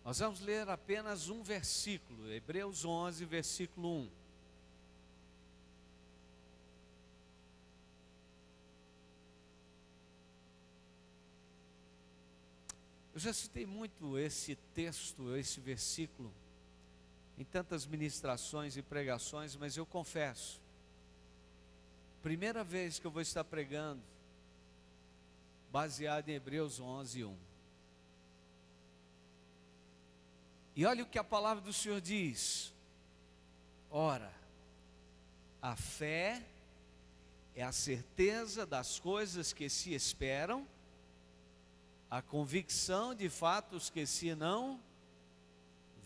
Nós vamos ler apenas um versículo, Hebreus 11, versículo 1. Eu já citei muito esse texto, esse versículo, em tantas ministrações e pregações, mas eu confesso, primeira vez que eu vou estar pregando, baseado em Hebreus 11, 1. E olha o que a palavra do Senhor diz: ora, a fé é a certeza das coisas que se esperam, a convicção de fatos que se não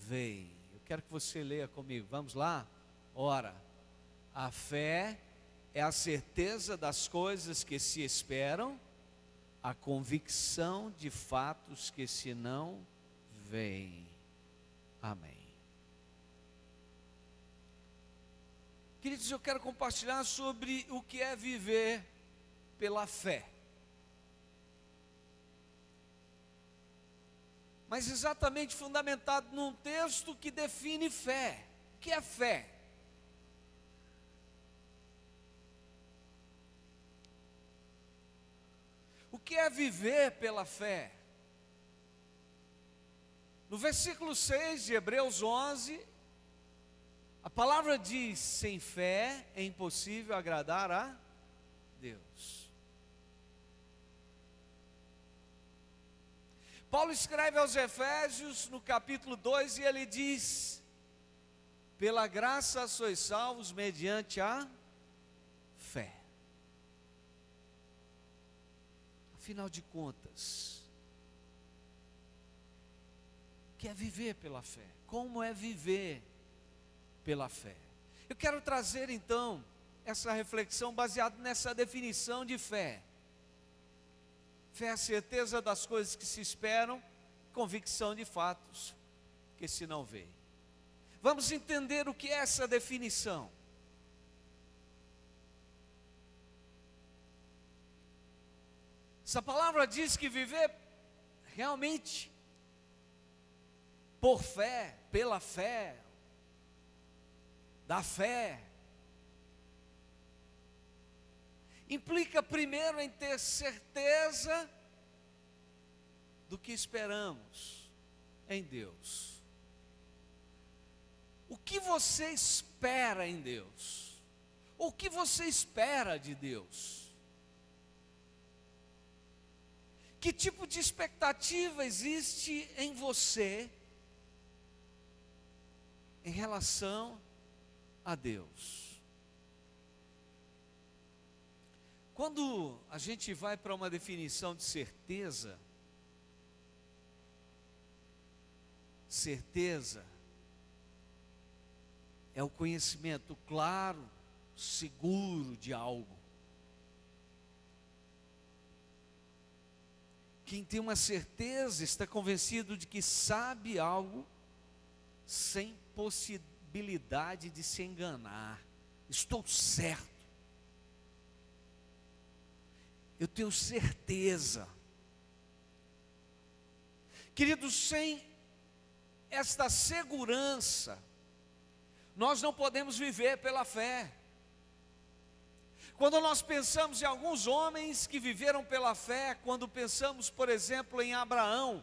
veem. Eu quero que você leia comigo, vamos lá? Ora, a fé é a certeza das coisas que se esperam, a convicção de fatos que se não veem. Amém. Queridos, eu quero compartilhar sobre o que é viver pela fé. Mas exatamente fundamentado num texto que define fé. O que é fé? O que é viver pela fé? No versículo 6 de Hebreus 11, a palavra diz: sem fé é impossível agradar a Deus. Paulo escreve aos Efésios no capítulo 2 e ele diz: pela graça sois salvos mediante a fé. Afinal de contas, o que é viver pela fé? Como é viver pela fé? Eu quero trazer então essa reflexão baseada nessa definição de fé. Fé é a certeza das coisas que se esperam, convicção de fatos que se não veem. Vamos entender o que é essa definição. Essa palavra diz que viver realmente por fé, pela fé, da fé, implica primeiro em ter certeza do que esperamos em Deus. O que você espera em Deus? O que você espera de Deus? Que tipo de expectativa existe em você em relação a Deus? Quando a gente vai para uma definição de certeza, certeza é o conhecimento claro, seguro de algo. Quem tem uma certeza está convencido de que sabe algo sem possibilidade de se enganar. Estou certo. Eu tenho certeza. Queridos, sem esta segurança, nós não podemos viver pela fé. Quando nós pensamos em alguns homens que viveram pela fé, quando pensamos, por exemplo, em Abraão,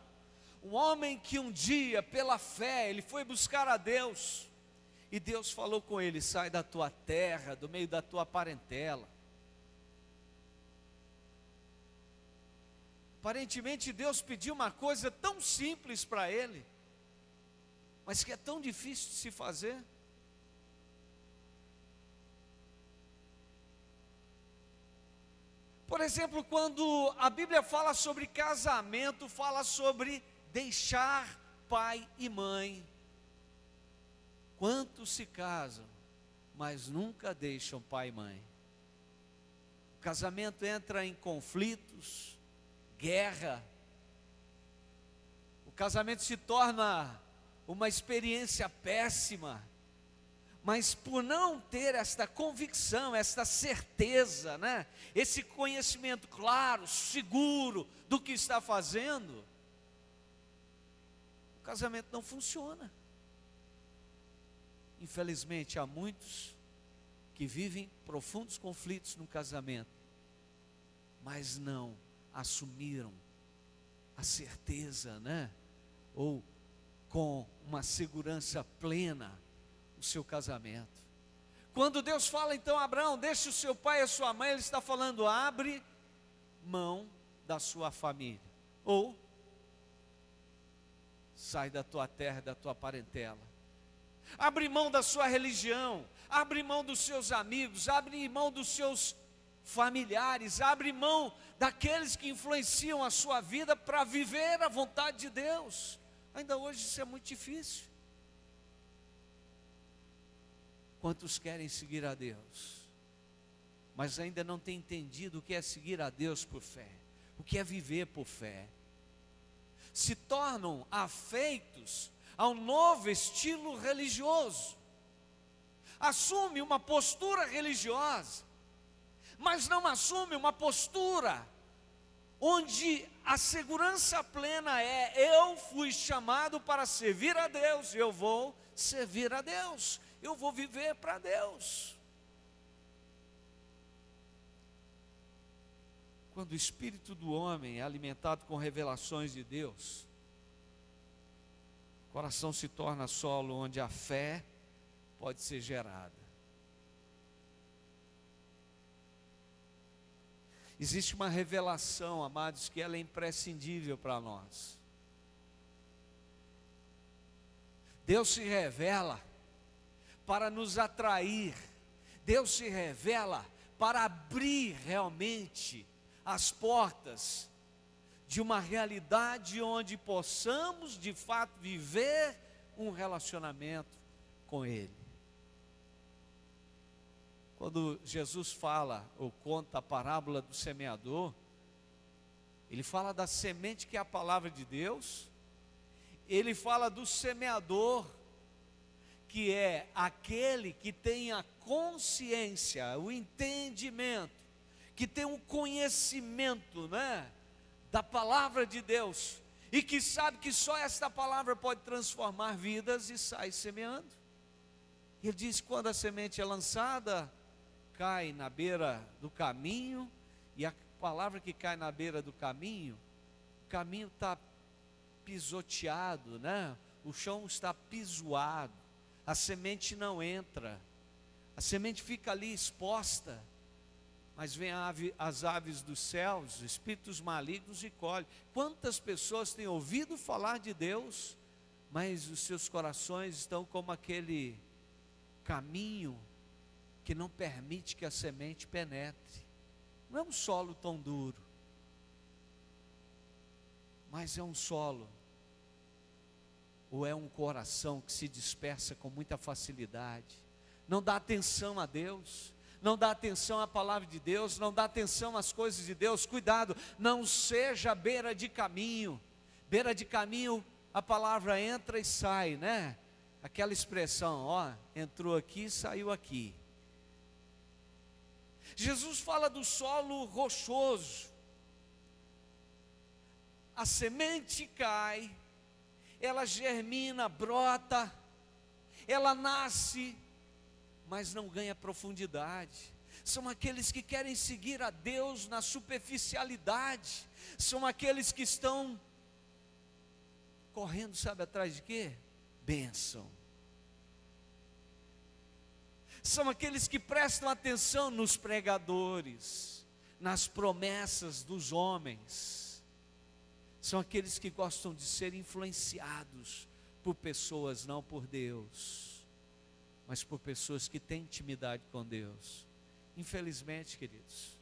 um homem que um dia, pela fé, ele foi buscar a Deus, e Deus falou com ele: sai da tua terra, do meio da tua parentela. Aparentemente Deus pediu uma coisa tão simples para ele, mas que é tão difícil de se fazer. Por exemplo, quando a Bíblia fala sobre casamento, fala sobre deixar pai e mãe. Quantos se casam, mas nunca deixam pai e mãe? O casamento entra em conflitos, guerra. O casamento se torna uma experiência péssima. Mas por não ter esta convicção, esta certeza, né? Esse conhecimento claro, seguro do que está fazendo, o casamento não funciona. Infelizmente, há muitos que vivem profundos conflitos no casamento, mas não assumiram a certeza, né? Ou com uma segurança plena o seu casamento. Quando Deus fala então, Abraão, deixe o seu pai e a sua mãe, Ele está falando, abre mão da sua família, ou sai da tua terra, da tua parentela, abre mão da sua religião, abre mão dos seus amigos, abre mão dos seus familiares, abre mão daqueles que influenciam a sua vida para viver a vontade de Deus. Ainda hoje isso é muito difícil. Quantos querem seguir a Deus, mas ainda não têm entendido o que é seguir a Deus por fé, o que é viver por fé, se tornam afeitos a um novo estilo religioso, assume uma postura religiosa, mas não assume uma postura onde a segurança plena é, eu fui chamado para servir a Deus, eu vou servir a Deus, eu vou viver para Deus. Quando o espírito do homem é alimentado com revelações de Deus, o coração se torna solo onde a fé pode ser gerada. Existe uma revelação, amados, que ela é imprescindível para nós. Deus se revela para nos atrair, Deus se revela para abrir realmente as portas de uma realidade onde possamos de fato viver um relacionamento com Ele. Quando Jesus fala ou conta a parábola do semeador, Ele fala da semente que é a palavra de Deus, Ele fala do semeador, que é aquele que tem a consciência, o entendimento, que tem um conhecimento, né, da palavra de Deus, e que sabe que só esta palavra pode transformar vidas, e sai semeando. Ele diz, quando a semente é lançada, cai na beira do caminho, e a palavra que cai na beira do caminho, o caminho está pisoteado, né? O chão está pisoado, a semente não entra, a semente fica ali exposta, mas vem as aves dos céus, espíritos malignos e colhem. Quantas pessoas têm ouvido falar de Deus, mas os seus corações estão como aquele caminho que não permite que a semente penetre. Não é um solo tão duro, mas é um solo, ou é um coração que se dispersa com muita facilidade, não dá atenção a Deus, não dá atenção à palavra de Deus, não dá atenção às coisas de Deus. Cuidado, não seja beira de caminho. Beira de caminho, a palavra entra e sai, né? Aquela expressão, ó, entrou aqui, saiu aqui. Jesus fala do solo rochoso. A semente cai, ela germina, brota, ela nasce, mas não ganha profundidade. São aqueles que querem seguir a Deus na superficialidade, são aqueles que estão correndo, sabe atrás de quê? Bênção. São aqueles que prestam atenção nos pregadores, nas promessas dos homens. São aqueles que gostam de ser influenciados por pessoas, não por Deus, mas por pessoas que têm intimidade com Deus. Infelizmente, queridos,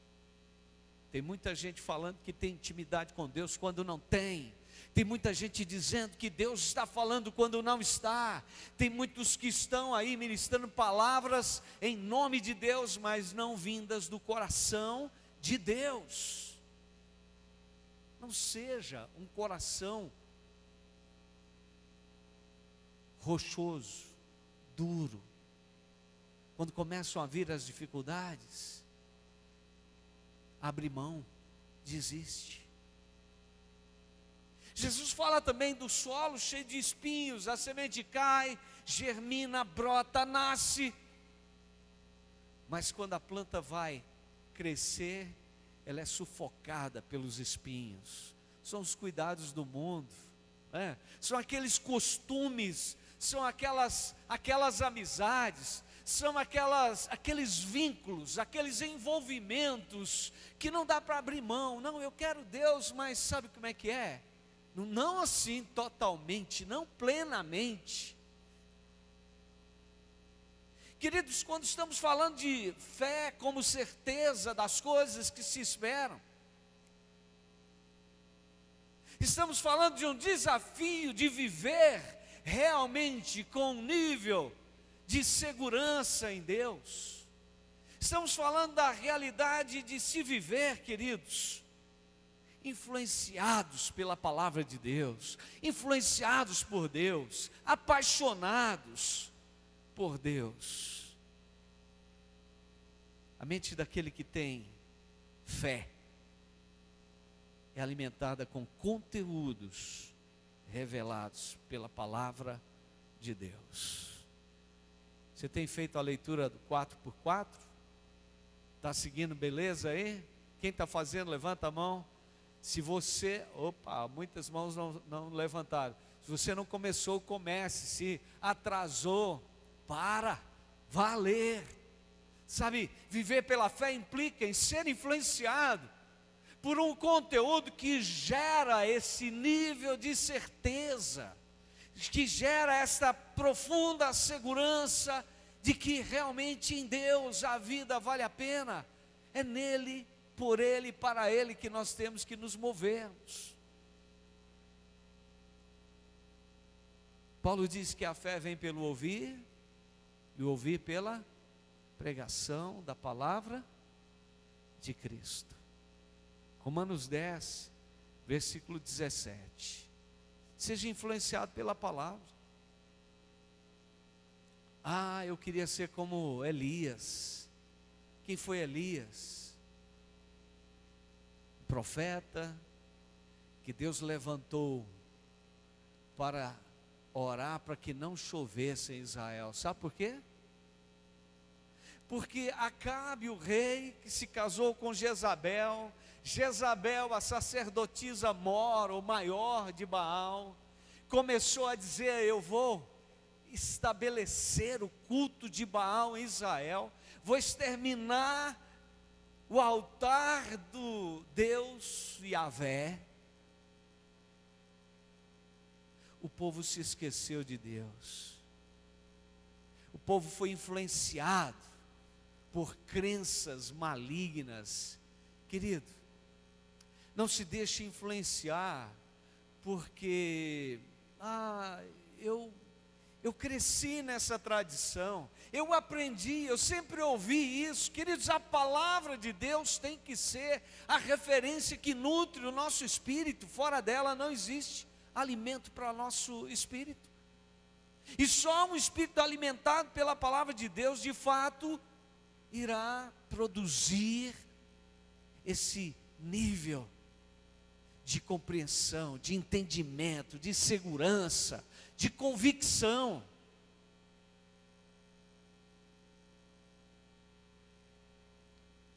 tem muita gente falando que tem intimidade com Deus quando não tem. Tem muita gente dizendo que Deus está falando quando não está. Tem muitos que estão aí ministrando palavras em nome de Deus, mas não vindas do coração de Deus. Não seja um coração rochoso, duro. Quando começam a vir as dificuldades, abre mão, desiste. Jesus fala também do solo cheio de espinhos, a semente cai, germina, brota, nasce, mas quando a planta vai crescer, ela é sufocada pelos espinhos. São os cuidados do mundo, né? São aqueles costumes, são aquelas amizades, são aqueles vínculos, aqueles envolvimentos que não dá para abrir mão. Não, eu quero Deus, mas sabe como é que é? Não assim totalmente, não plenamente. Queridos, quando estamos falando de fé como certeza das coisas que se esperam, estamos falando de um desafio de viver realmente com um nível de segurança em Deus. Estamos falando da realidade de se viver, queridos, influenciados pela palavra de Deus, influenciados por Deus, apaixonados por Deus. A mente daquele que tem fé é alimentada com conteúdos revelados pela palavra de Deus. Você tem feito a leitura do 4x4? Está seguindo beleza aí? Quem está fazendo, levanta a mão. Se você, muitas mãos não levantaram. Se você não começou, comece. Se atrasou, vá ler. Sabe, viver pela fé implica em ser influenciado por um conteúdo que gera esse nível de certeza, que gera esta profunda segurança de que realmente em Deus a vida vale a pena. É nele, por Ele, para Ele que nós temos que nos movermos. Paulo diz que a fé vem pelo ouvir, e o ouvir pela pregação da palavra de Cristo. Romanos 10, versículo 17. Seja influenciado pela palavra. Eu queria ser como Elias. Quem foi Elias? Um profeta que Deus levantou para orar para que não chovesse em Israel. Sabe por quê? Porque Acabe, o rei, que se casou com Jezabel, a sacerdotisa mor, ou maior de Baal, começou a dizer: eu vou estabelecer o culto de Baal em Israel, vou exterminar o altar do Deus Yahvé. O povo se esqueceu de Deus, o povo foi influenciado por crenças malignas. Querido, não se deixe influenciar, porque eu cresci nessa tradição, eu aprendi, eu sempre ouvi isso. Queridos, a palavra de Deus tem que ser a referência que nutre o nosso espírito. Fora dela não existe alimento para nosso espírito, e só um espírito alimentado pela palavra de Deus, de fato, irá produzir esse nível de compreensão, de entendimento, de segurança, de convicção.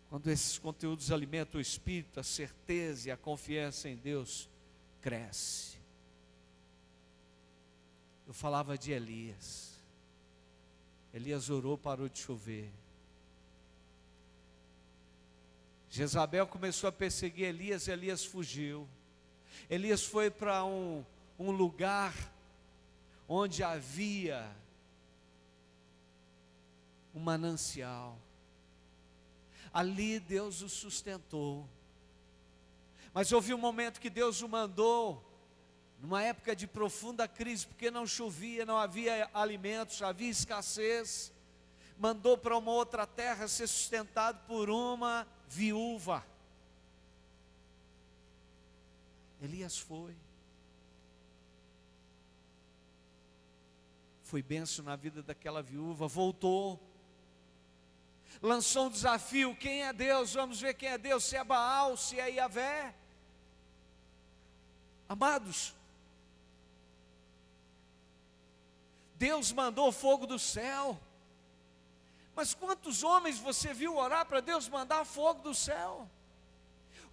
Quando esses conteúdos alimentam o espírito, a certeza e a confiança em Deus cresce. Eu falava de Elias. Elias orou, parou de chover. Jezabel começou a perseguir Elias, Elias fugiu. Elias foi para um lugar onde havia um manancial. Ali Deus o sustentou. Mas houve um momento que Deus o mandou, numa época de profunda crise, porque não chovia, não havia alimentos, havia escassez. Mandou para uma outra terra ser sustentado por uma viúva. Elias foi bênção na vida daquela viúva, voltou, lançou um desafio: quem é Deus? Vamos ver quem é Deus, se é Baal, se é Yahvé. Amados, Deus mandou fogo do céu, mas quantos homens você viu orar para Deus mandar fogo do céu?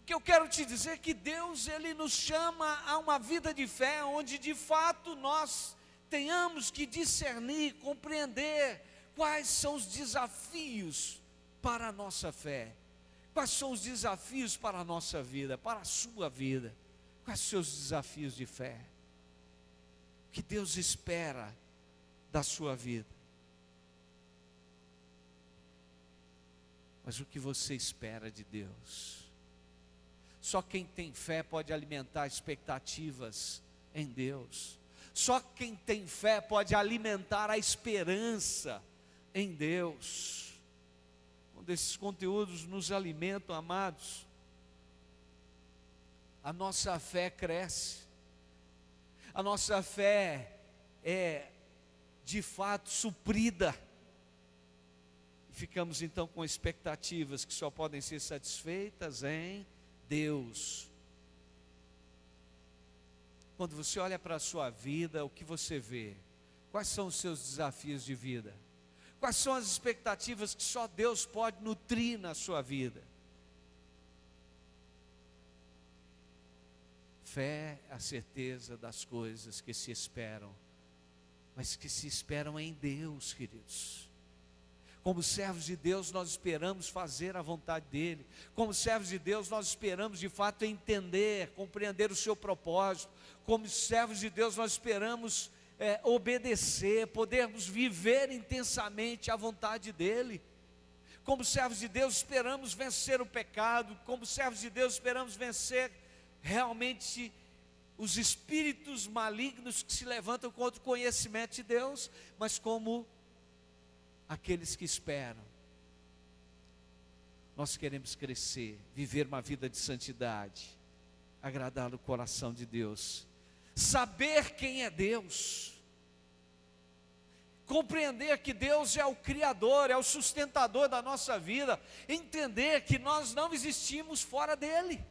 O que eu quero te dizer é que Deus, Ele nos chama a uma vida de fé, onde de fato nós tenhamos que discernir, compreender quais são os desafios para a nossa fé, quais são os desafios para a nossa vida, para a sua vida, quais são os seus desafios de fé, o que Deus espera da sua vida. Mas o que você espera de Deus? Só quem tem fé pode alimentar expectativas em Deus. Só quem tem fé pode alimentar a esperança em Deus. Quando esses conteúdos nos alimentam, amados, a nossa fé cresce. A nossa fé é de fato suprida. E ficamos então com expectativas que só podem ser satisfeitas em Deus. Quando você olha para a sua vida, o que você vê? Quais são os seus desafios de vida? Quais são as expectativas que só Deus pode nutrir na sua vida? Fé é a certeza das coisas que se esperam, mas que se esperam em Deus, queridos. Como servos de Deus, nós esperamos fazer a vontade dEle. Como servos de Deus, nós esperamos de fato entender, compreender o seu propósito. Como servos de Deus, nós esperamos obedecer, podermos viver intensamente a vontade dEle. Como servos de Deus, esperamos vencer o pecado. Como servos de Deus, esperamos vencer realmente os espíritos malignos que se levantam contra o conhecimento de Deus. Mas como aqueles que esperam, nós queremos crescer, viver uma vida de santidade, agradar o coração de Deus, saber quem é Deus, compreender que Deus é o Criador, é o sustentador da nossa vida, entender que nós não existimos fora dEle.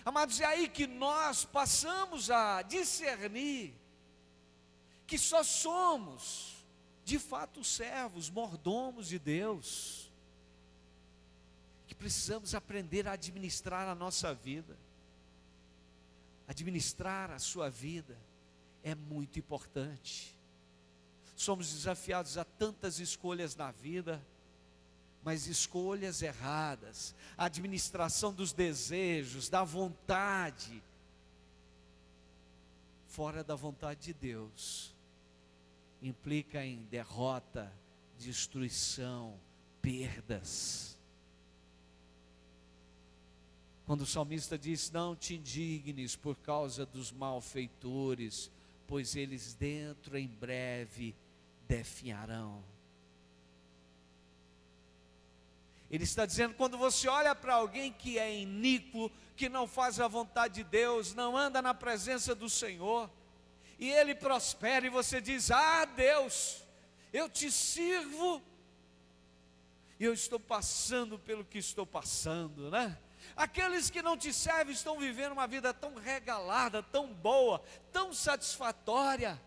Amados, é aí que nós passamos a discernir que só somos, de fato, servos, mordomos de Deus, que precisamos aprender a administrar a nossa vida. Administrar a sua vida é muito importante. Somos desafiados a tantas escolhas na vida, mas escolhas erradas, a administração dos desejos, da vontade, fora da vontade de Deus, implica em derrota, destruição, perdas. Quando o salmista diz: não te indignes por causa dos malfeitores, pois eles dentro em breve definharão. Ele está dizendo, quando você olha para alguém que é iníquo, que não faz a vontade de Deus, não anda na presença do Senhor, e ele prospera, e você diz: ah, Deus, eu te sirvo, e eu estou passando pelo que estou passando, né? Aqueles que não te servem estão vivendo uma vida tão regalada, tão boa, tão satisfatória.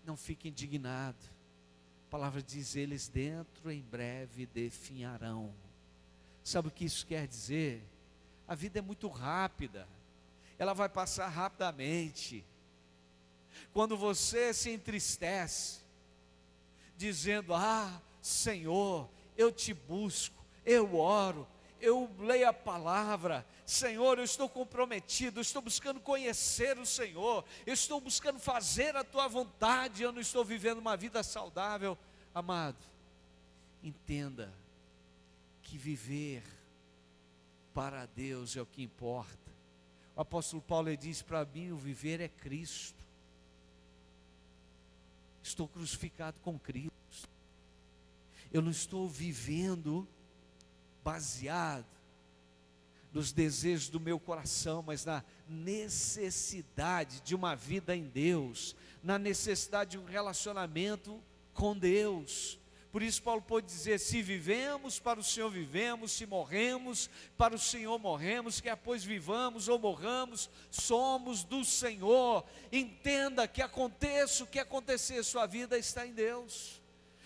Não fique indignado. A palavra diz: eles dentro em breve definharão. Sabe o que isso quer dizer? A vida é muito rápida, ela vai passar rapidamente. Quando você se entristece, dizendo: ah, Senhor, eu te busco, eu oro, eu leio a palavra, Senhor, eu estou comprometido, eu estou buscando conhecer o Senhor, eu estou buscando fazer a tua vontade, eu não estou vivendo uma vida saudável. Amado, entenda que viver para Deus é o que importa. O apóstolo Paulo diz: para mim o viver é Cristo. Estou crucificado com Cristo. Eu não estou vivendo baseado nos desejos do meu coração, mas na necessidade de uma vida em Deus, na necessidade de um relacionamento com Deus. Por isso Paulo pôde dizer: se vivemos, para o Senhor vivemos; se morremos, para o Senhor morremos; quer pois vivamos ou morramos, somos do Senhor. Entenda que aconteça o que acontecer, sua vida está em Deus,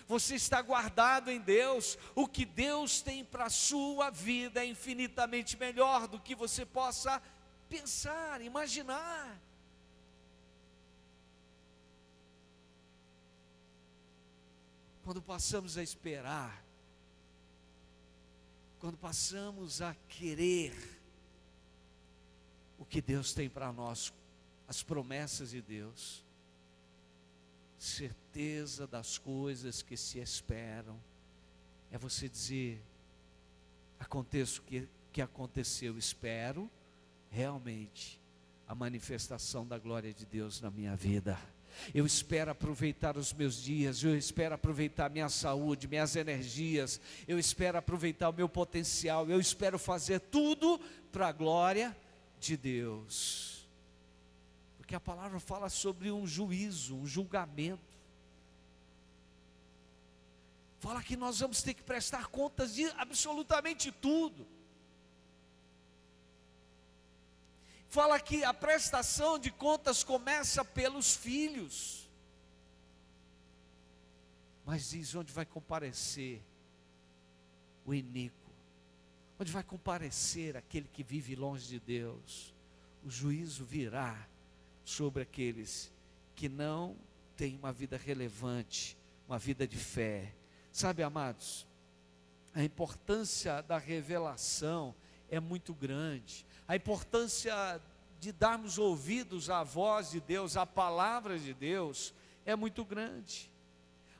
você está guardado em Deus. O que Deus tem para a sua vida é infinitamente melhor do que você possa pensar, imaginar. Quando passamos a esperar, quando passamos a querer o que Deus tem para nós, as promessas de Deus, certeza das coisas que se esperam, é você dizer: aconteça o que aconteceu, espero realmente a manifestação da glória de Deus na minha vida. Eu espero aproveitar os meus dias, eu espero aproveitar minha saúde, minhas energias, eu espero aproveitar o meu potencial, eu espero fazer tudo para a glória de Deus. Porque a palavra fala sobre um juízo, um julgamento. Fala que nós vamos ter que prestar contas de absolutamente tudo. Fala que a prestação de contas começa pelos filhos. Mas diz onde vai comparecer o iníquo, onde vai comparecer aquele que vive longe de Deus. O juízo virá sobre aqueles que não têm uma vida relevante, uma vida de fé. Sabe, amados, a importância da revelação é muito grande. A importância de darmos ouvidos à voz de Deus, à palavra de Deus, é muito grande.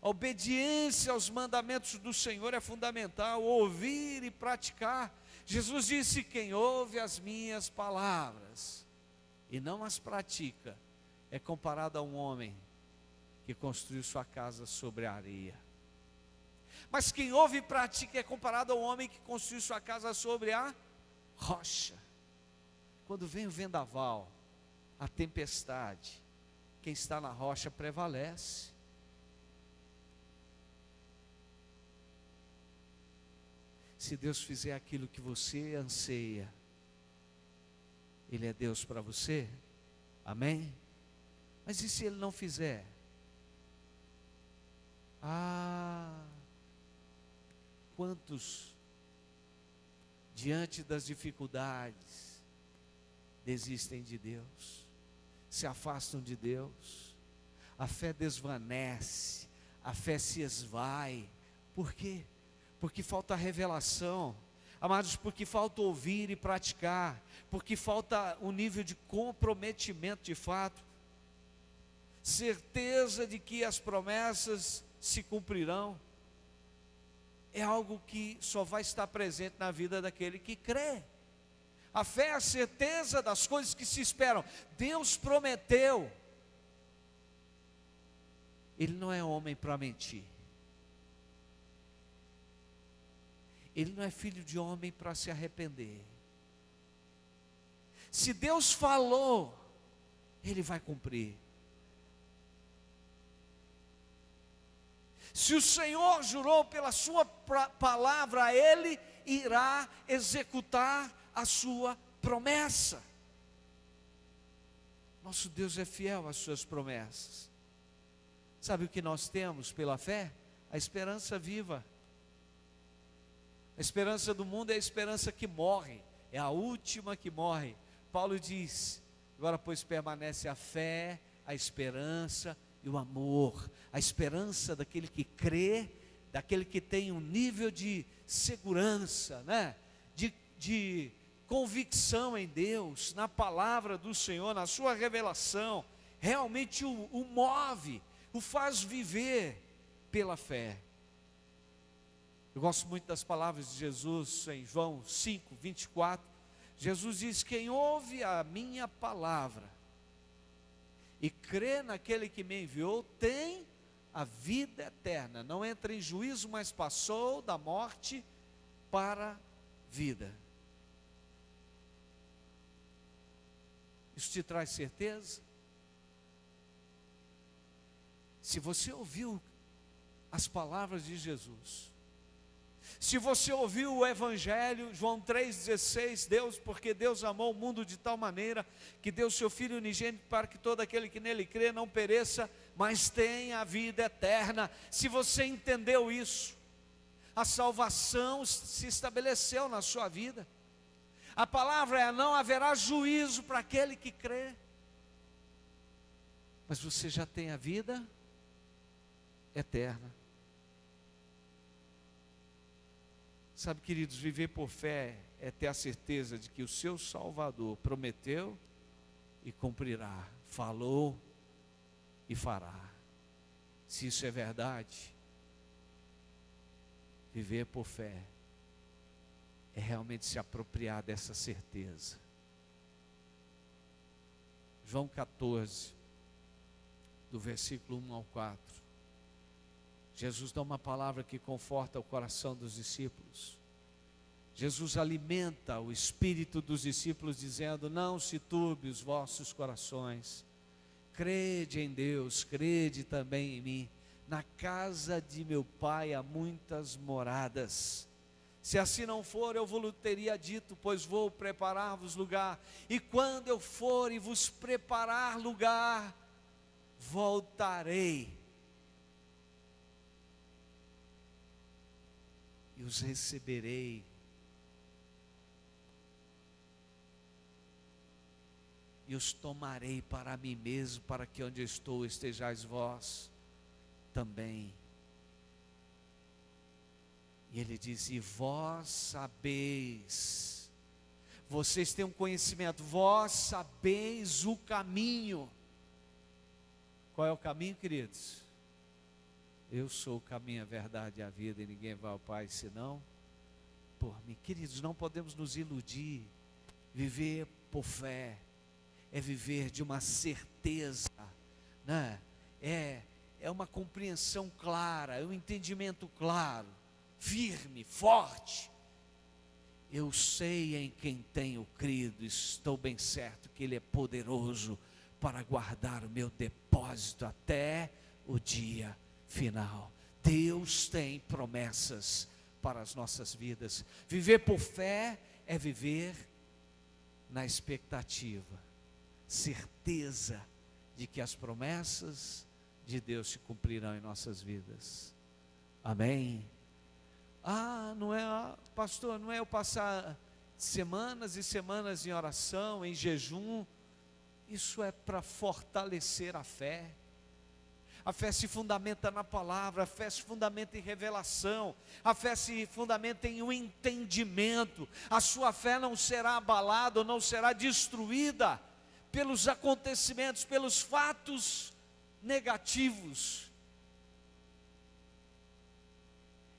A obediência aos mandamentos do Senhor é fundamental, ouvir e praticar. Jesus disse: quem ouve as minhas palavras e não as pratica, é comparado a um homem que construiu sua casa sobre a areia. Mas quem ouve e pratica é comparado a um homem que construiu sua casa sobre a rocha. Quando vem o vendaval, a tempestade, quem está na rocha prevalece. Se Deus fizer aquilo que você anseia, Ele é Deus para você? Amém? Mas e se Ele não fizer? Quantos, diante das dificuldades, desistem de Deus, se afastam de Deus, a fé desvanece, a fé se esvai. Por quê? Porque falta revelação, amados, porque falta ouvir e praticar, porque falta um nível de comprometimento de fato, certeza de que as promessas se cumprirão. É algo que só vai estar presente na vida daquele que crê. A fé é a certeza das coisas que se esperam. Deus prometeu. Ele não é homem para mentir. Ele não é filho de homem para se arrepender. Se Deus falou, Ele vai cumprir. Se o Senhor jurou pela sua palavra, Ele irá executar a sua promessa. Nosso Deus é fiel às suas promessas. Sabe o que nós temos pela fé? A esperança viva. A esperança do mundo é a esperança que morre, é a última que morre. Paulo diz: agora pois permanece a fé, a esperança e o amor. A esperança daquele que crê, daquele que tem um nível de segurança, né? de convicção em Deus, na palavra do Senhor, na sua revelação, realmente o move, o faz viver pela fé. Eu gosto muito das palavras de Jesus em João 5, 24. Jesus diz: quem ouve a minha palavra e crê naquele que me enviou, tem a vida eterna, não entra em juízo, mas passou da morte para a vida. Isso te traz certeza? Se você ouviu as palavras de Jesus. Se você ouviu o Evangelho, João 3,16, porque Deus amou o mundo de tal maneira, que deu seu Filho unigênito, para que todo aquele que nele crê não pereça, mas tenha a vida eterna. Se você entendeu isso, a salvação se estabeleceu na sua vida. A palavra é: não haverá juízo para aquele que crê. Mas você já tem a vida eterna. Sabe, queridos, viver por fé é ter a certeza de que o seu Salvador prometeu e cumprirá, falou e fará. Se isso é verdade, viver por fé é realmente se apropriar dessa certeza. João 14, do versículo 1 ao 4. Jesus dá uma palavra que conforta o coração dos discípulos. Jesus alimenta o espírito dos discípulos dizendo: não se turbe os vossos corações, crede em Deus, crede também em mim. Na casa de meu Pai há muitas moradas. Se assim não for, eu vos teria dito, pois vou preparar-vos lugar. E quando eu for e vos preparar lugar, voltarei e os receberei e os tomarei para mim mesmo, para que onde eu estou estejais vós também. E ele diz: e vós sabeis, vocês têm um conhecimento, vós sabeis o caminho. Qual é o caminho, queridos? Eu sou o caminho, a verdade e a vida, e ninguém vai ao Pai senão por mim. Queridos, não podemos nos iludir. Viver por fé é viver de uma certeza, né? É uma compreensão clara, é um entendimento claro, firme, forte. Eu sei em quem tenho crido, estou bem certo que Ele é poderoso para guardar o meu depósito até o dia final. Deus tem promessas para as nossas vidas. Viver por fé é viver na expectativa, certeza de que as promessas de Deus se cumprirão em nossas vidas. Amém? Não é, pastor, não é eu passar semanas e semanas em oração, em jejum. Isso é para fortalecer a fé. A fé se fundamenta na palavra, a fé se fundamenta em revelação, a fé se fundamenta em um entendimento. A sua fé não será abalada ou não será destruída pelos acontecimentos, pelos fatos negativos.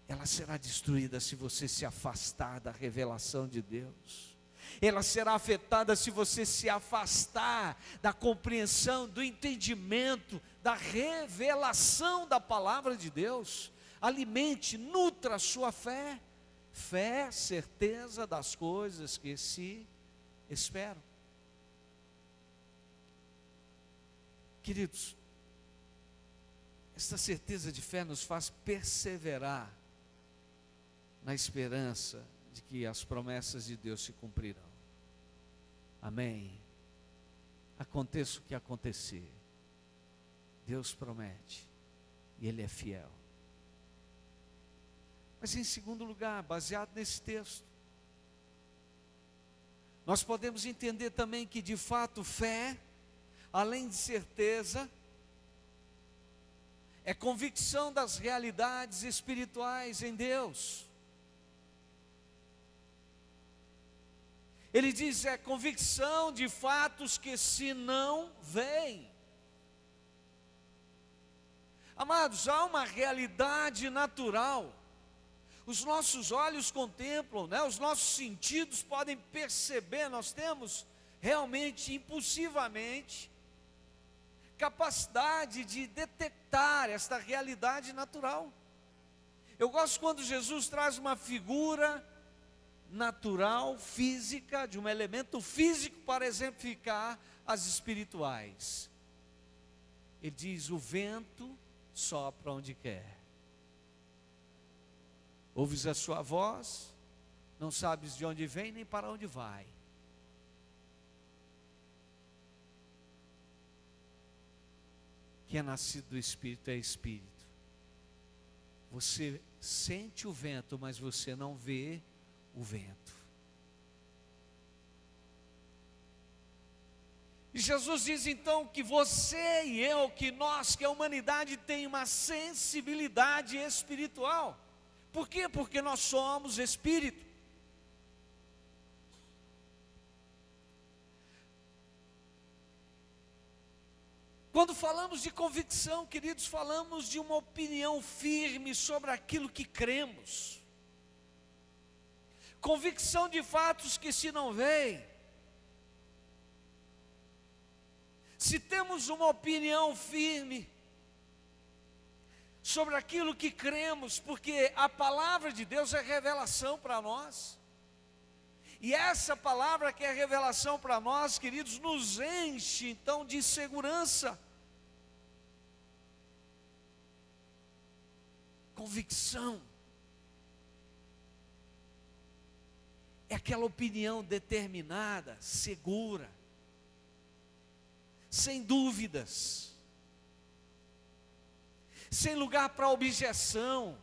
Ela será destruída se você se afastar da revelação de Deus. Ela será afetada se você se afastar da compreensão, do entendimento, da revelação da palavra de Deus. Alimente, nutra a sua fé. Fé, certeza das coisas que se esperam. Queridos, esta certeza de fé nos faz perseverar na esperança de que as promessas de Deus se cumprirão. Amém? Aconteça o que acontecer, Deus promete e Ele é fiel. Mas em segundo lugar, baseado nesse texto, nós podemos entender também que de fato fé, além de certeza, é convicção das realidades espirituais em Deus. Ele diz, é convicção de fatos que se não veem. Amados, há uma realidade natural. Os nossos olhos contemplam, né? Os nossos sentidos podem perceber. Nós temos realmente, impulsivamente, capacidade de detectar esta realidade natural. Eu gosto quando Jesus traz uma figura natural, física, de um elemento físico para exemplificar as espirituais. Ele diz, o vento sopra onde quer. ouves a sua voz, não sabes de onde vem nem para onde vai. Quem é nascido do Espírito é Espírito. Você sente o vento, mas você não vê o vento. E Jesus diz então que você e eu, que nós, que a humanidade tem uma sensibilidade espiritual. Por quê? Porque nós somos espírito. Quando falamos de convicção, queridos, falamos de uma opinião firme sobre aquilo que cremos. Convicção de fatos que se não veem. Se temos uma opinião firme sobre aquilo que cremos, porque a palavra de Deus é revelação para nós. E essa palavra que é revelação para nós, queridos, nos enche então de segurança. Convicção é aquela opinião determinada, segura, sem dúvidas, sem lugar para objeção.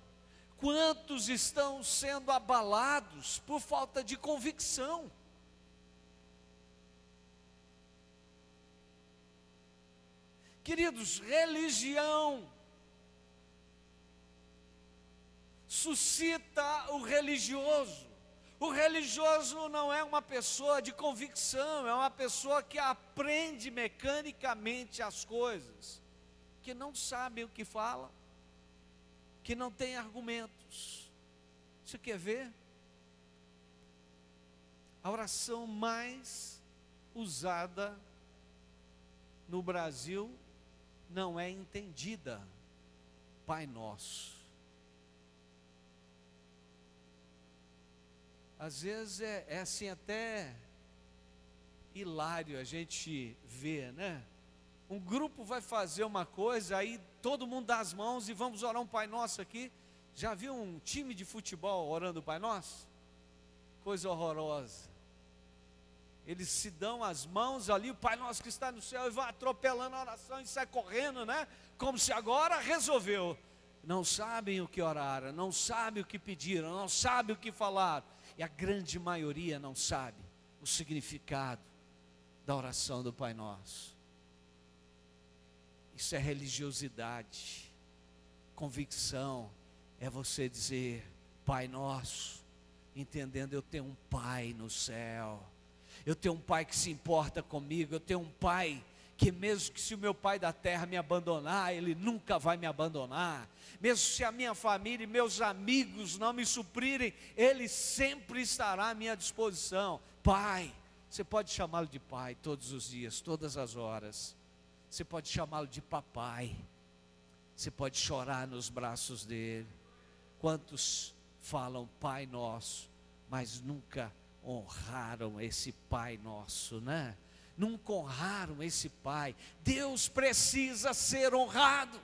Quantos estão sendo abalados por falta de convicção? Queridos, religião suscita o religioso. O religioso não é uma pessoa de convicção, é uma pessoa que aprende mecanicamente as coisas, que não sabe o que fala, que não tem argumentos. Você quer ver? A oração mais usada no Brasil não é entendida. Pai Nosso. Às vezes é assim até hilário a gente ver, né? Um grupo vai fazer uma coisa, aí todo mundo dá as mãos e vamos orar um Pai Nosso aqui. Já viu um time de futebol orando o Pai Nosso? Coisa horrorosa. Eles se dão as mãos ali, o Pai Nosso que está no céu, e vai atropelando a oração e sai correndo, né? Como se agora resolveu. Não sabem o que oraram, não sabem o que pediram, não sabem o que falaram. E a grande maioria não sabe o significado da oração do Pai Nosso. Isso é religiosidade. Convicção é você dizer: Pai Nosso, entendendo, eu tenho um Pai no céu, eu tenho um Pai que se importa comigo, eu tenho um Pai que mesmo que se o meu pai da terra me abandonar, Ele nunca vai me abandonar. Mesmo se a minha família e meus amigos não me suprirem, Ele sempre estará à minha disposição. Pai, você pode chamá-lo de Pai todos os dias, todas as horas. Você pode chamá-lo de Papai. Você pode chorar nos braços dele. Quantos falam Pai Nosso, mas nunca honraram esse Pai Nosso, né? Nunca honraram esse Pai. Deus precisa ser honrado.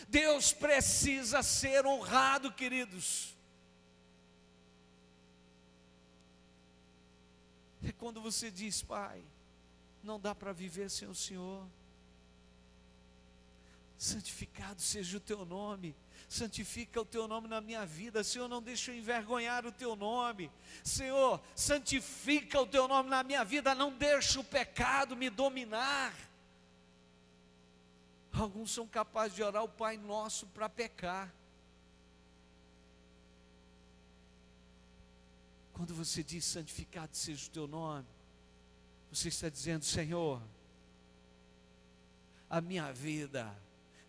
Deus precisa ser honrado, queridos. É quando você diz: Pai, não dá para viver sem o Senhor. Santificado seja o teu nome. Santifica o teu nome na minha vida. Senhor, não deixa eu envergonhar o teu nome. Senhor, santifica o teu nome na minha vida. Não deixa o pecado me dominar. Alguns são capazes de orar o Pai Nosso para pecar. Quando você diz santificado seja o teu nome, você está dizendo: Senhor, a minha vida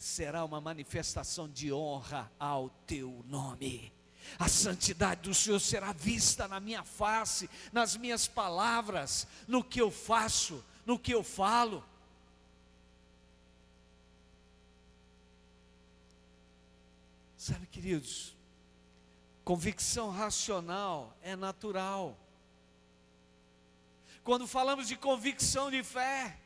será uma manifestação de honra ao teu nome. A santidade do Senhor será vista na minha face, nas minhas palavras, no que eu faço, no que eu falo. Sabe, queridos, convicção racional é natural. Quando falamos de convicção de fé,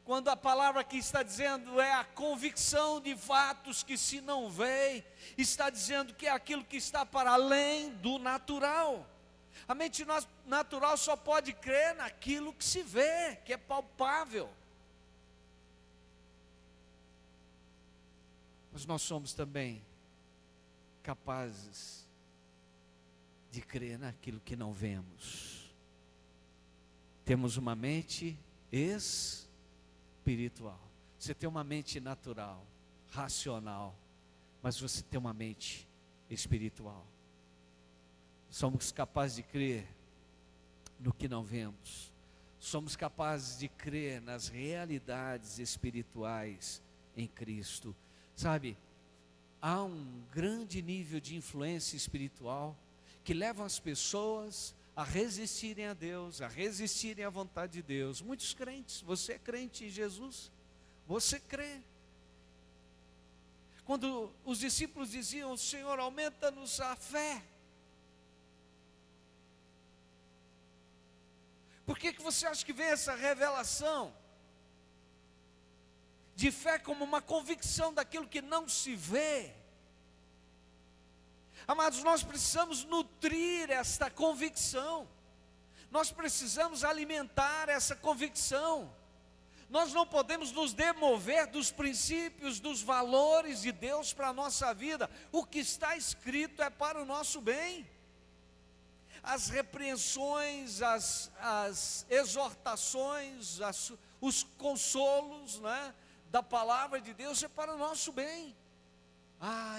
Quando a palavra aqui está dizendo é a convicção de fatos que se não veem, está dizendo que é aquilo que está para além do natural. A mente natural só pode crer naquilo que se vê, que é palpável. Mas nós somos também capazes de crer naquilo que não vemos. Temos uma mente espiritual. Você tem uma mente natural, racional, mas você tem uma mente espiritual. Somos capazes de crer no que não vemos. Somos capazes de crer nas realidades espirituais em Cristo. Sabe, há um grande nível de influência espiritual que leva as pessoas a resistirem a Deus, a resistirem à vontade de Deus. Muitos crentes, você é crente em Jesus? Você crê? Quando os discípulos diziam, Senhor, aumenta-nos a fé. Por que você acha que vem essa revelação de fé como uma convicção daquilo que não se vê? Amados, nós precisamos nutrir esta convicção, nós precisamos alimentar essa convicção. Nós não podemos nos demover dos princípios, dos valores de Deus para a nossa vida. O que está escrito é para o nosso bem. As repreensões, as exortações, os consolos, né, da palavra de Deus é para o nosso bem.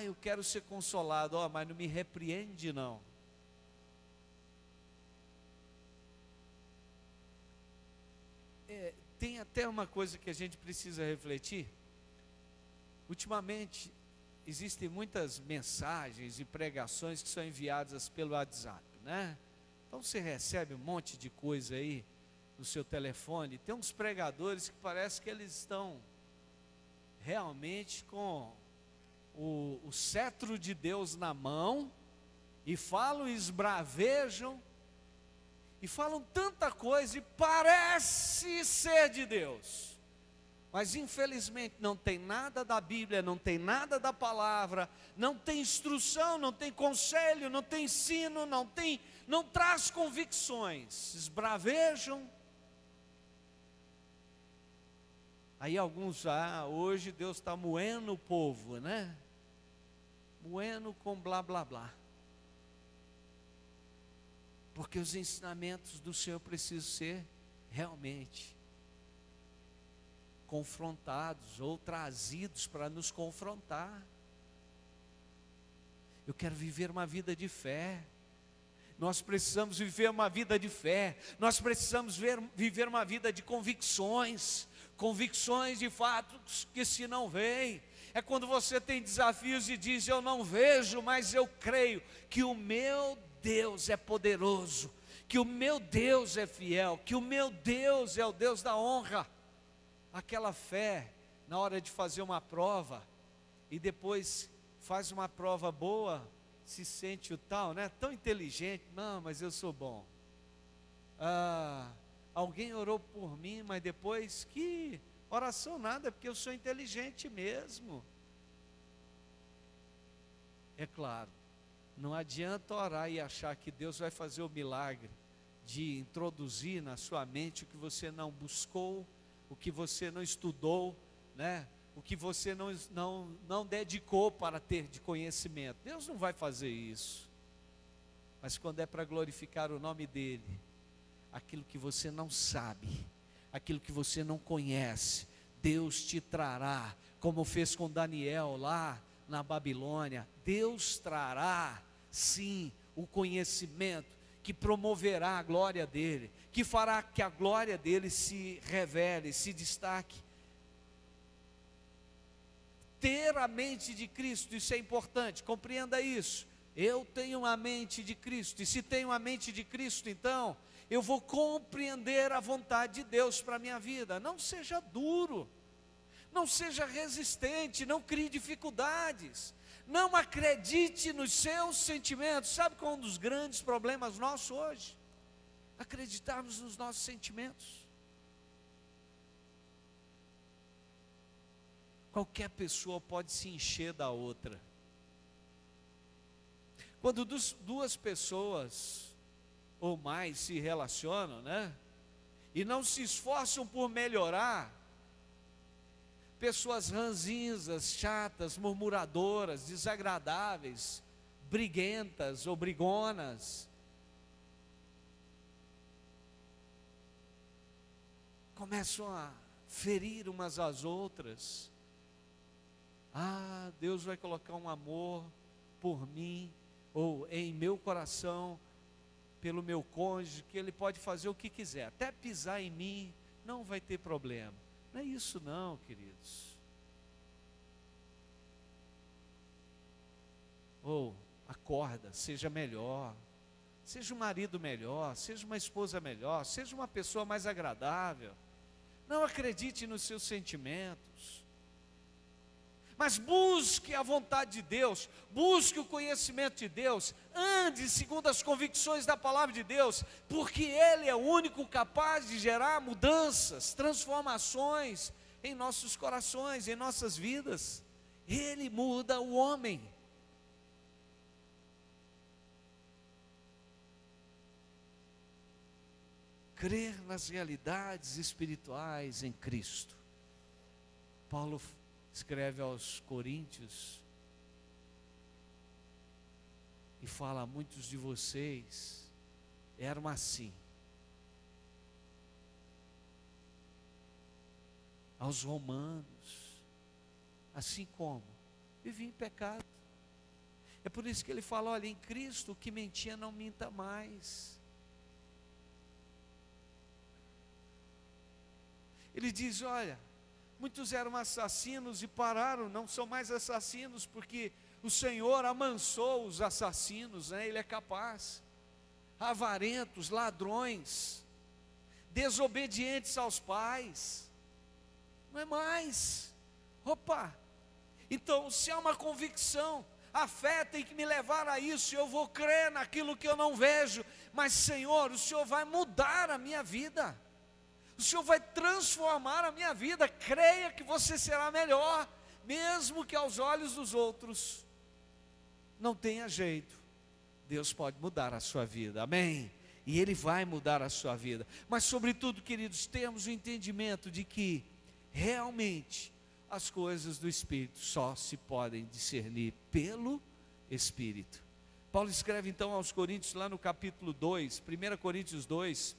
Eu quero ser consolado, mas não me repreende não. Tem até uma coisa que a gente precisa refletir. Ultimamente, existem muitas mensagens e pregações que são enviadas pelo WhatsApp, né? Então você recebe um monte de coisa aí no seu telefone. Tem uns pregadores que parece que eles estão realmente com o cetro de Deus na mão, e falam, esbravejam, e falam tanta coisa, e parece ser de Deus, mas infelizmente não tem nada da Bíblia, não tem nada da palavra, não tem instrução, não tem conselho, não tem ensino, não traz convicções, esbravejam. Aí alguns, hoje Deus está moendo o povo, né? Moendo com blá blá blá. Porque os ensinamentos do Senhor precisam ser realmente confrontados ou trazidos para nos confrontar. Eu quero viver uma vida de fé. Nós precisamos viver uma vida de fé. Nós precisamos viver uma vida de convicções. Convicções de fatos que se não veem. É quando você tem desafios e diz, eu não vejo, mas eu creio que o meu Deus é poderoso, que o meu Deus é fiel, que o meu Deus é o Deus da honra. Aquela fé, na hora de fazer uma prova, e depois faz uma prova boa, se sente o tal, né? Tão inteligente, não, mas eu sou bom. Alguém orou por mim, mas depois, que oração nada, porque eu sou inteligente mesmo. É claro, não adianta orar e achar que Deus vai fazer o milagre de introduzir na sua mente o que você não buscou, o que você não estudou, né? O que você não dedicou para ter de conhecimento. Deus não vai fazer isso. Mas quando é para glorificar o nome dEle, aquilo que você não sabe, aquilo que você não conhece, Deus te trará, como fez com Daniel lá na Babilônia. Deus trará, sim, o conhecimento que promoverá a glória dEle, que fará que a glória dEle se revele, se destaque. Ter a mente de Cristo, isso é importante, compreenda isso. Eu tenho a mente de Cristo, e se tenho a mente de Cristo, então eu vou compreender a vontade de Deus para a minha vida. Não seja duro, não seja resistente, não crie dificuldades, não acredite nos seus sentimentos. Sabe qual é um dos grandes problemas nossos hoje? Acreditarmos nos nossos sentimentos. qualquer pessoa pode se encher da outra. Quando duas pessoas ou mais se relacionam, né? E não se esforçam por melhorar, pessoas ranzinzas, chatas, murmuradoras, desagradáveis, briguentas ou brigonas, começam a ferir umas às outras. Ah, Deus vai colocar um amor por mim, ou em meu coração, pelo meu cônjuge, que ele pode fazer o que quiser, até pisar em mim, não vai ter problema. Não é isso não, queridos. Ou acorda, seja melhor, seja um marido melhor, seja uma esposa melhor, seja uma pessoa mais agradável. Não acredite nos seus sentimentos, mas busque a vontade de Deus, busque o conhecimento de Deus, ande segundo as convicções da palavra de Deus, porque Ele é o único capaz de gerar mudanças, transformações em nossos corações, em nossas vidas. Ele muda o homem. Crer nas realidades espirituais em Cristo. Paulo escreve aos Coríntios e fala: muitos de vocês eram assim. Aos Romanos, assim como viviam em pecado. É por isso que ele fala: olha, em Cristo o que mentia não minta mais. Ele diz: olha, muitos eram assassinos e pararam, não são mais assassinos, porque o Senhor amansou os assassinos, né? Ele é capaz. Avarentos, ladrões, desobedientes aos pais, não é mais. Opa! Então, se há uma convicção, a fé tem que me levar a isso, eu vou crer naquilo que eu não vejo, mas Senhor, o Senhor vai mudar a minha vida. O Senhor vai transformar a minha vida. Creia que você será melhor, mesmo que aos olhos dos outros não tenha jeito. Deus pode mudar a sua vida, amém? E Ele vai mudar a sua vida. Mas sobretudo, queridos, temos o entendimento de que realmente as coisas do Espírito só se podem discernir pelo Espírito. Paulo escreve então aos Coríntios, lá no capítulo 2, 1 Coríntios 2,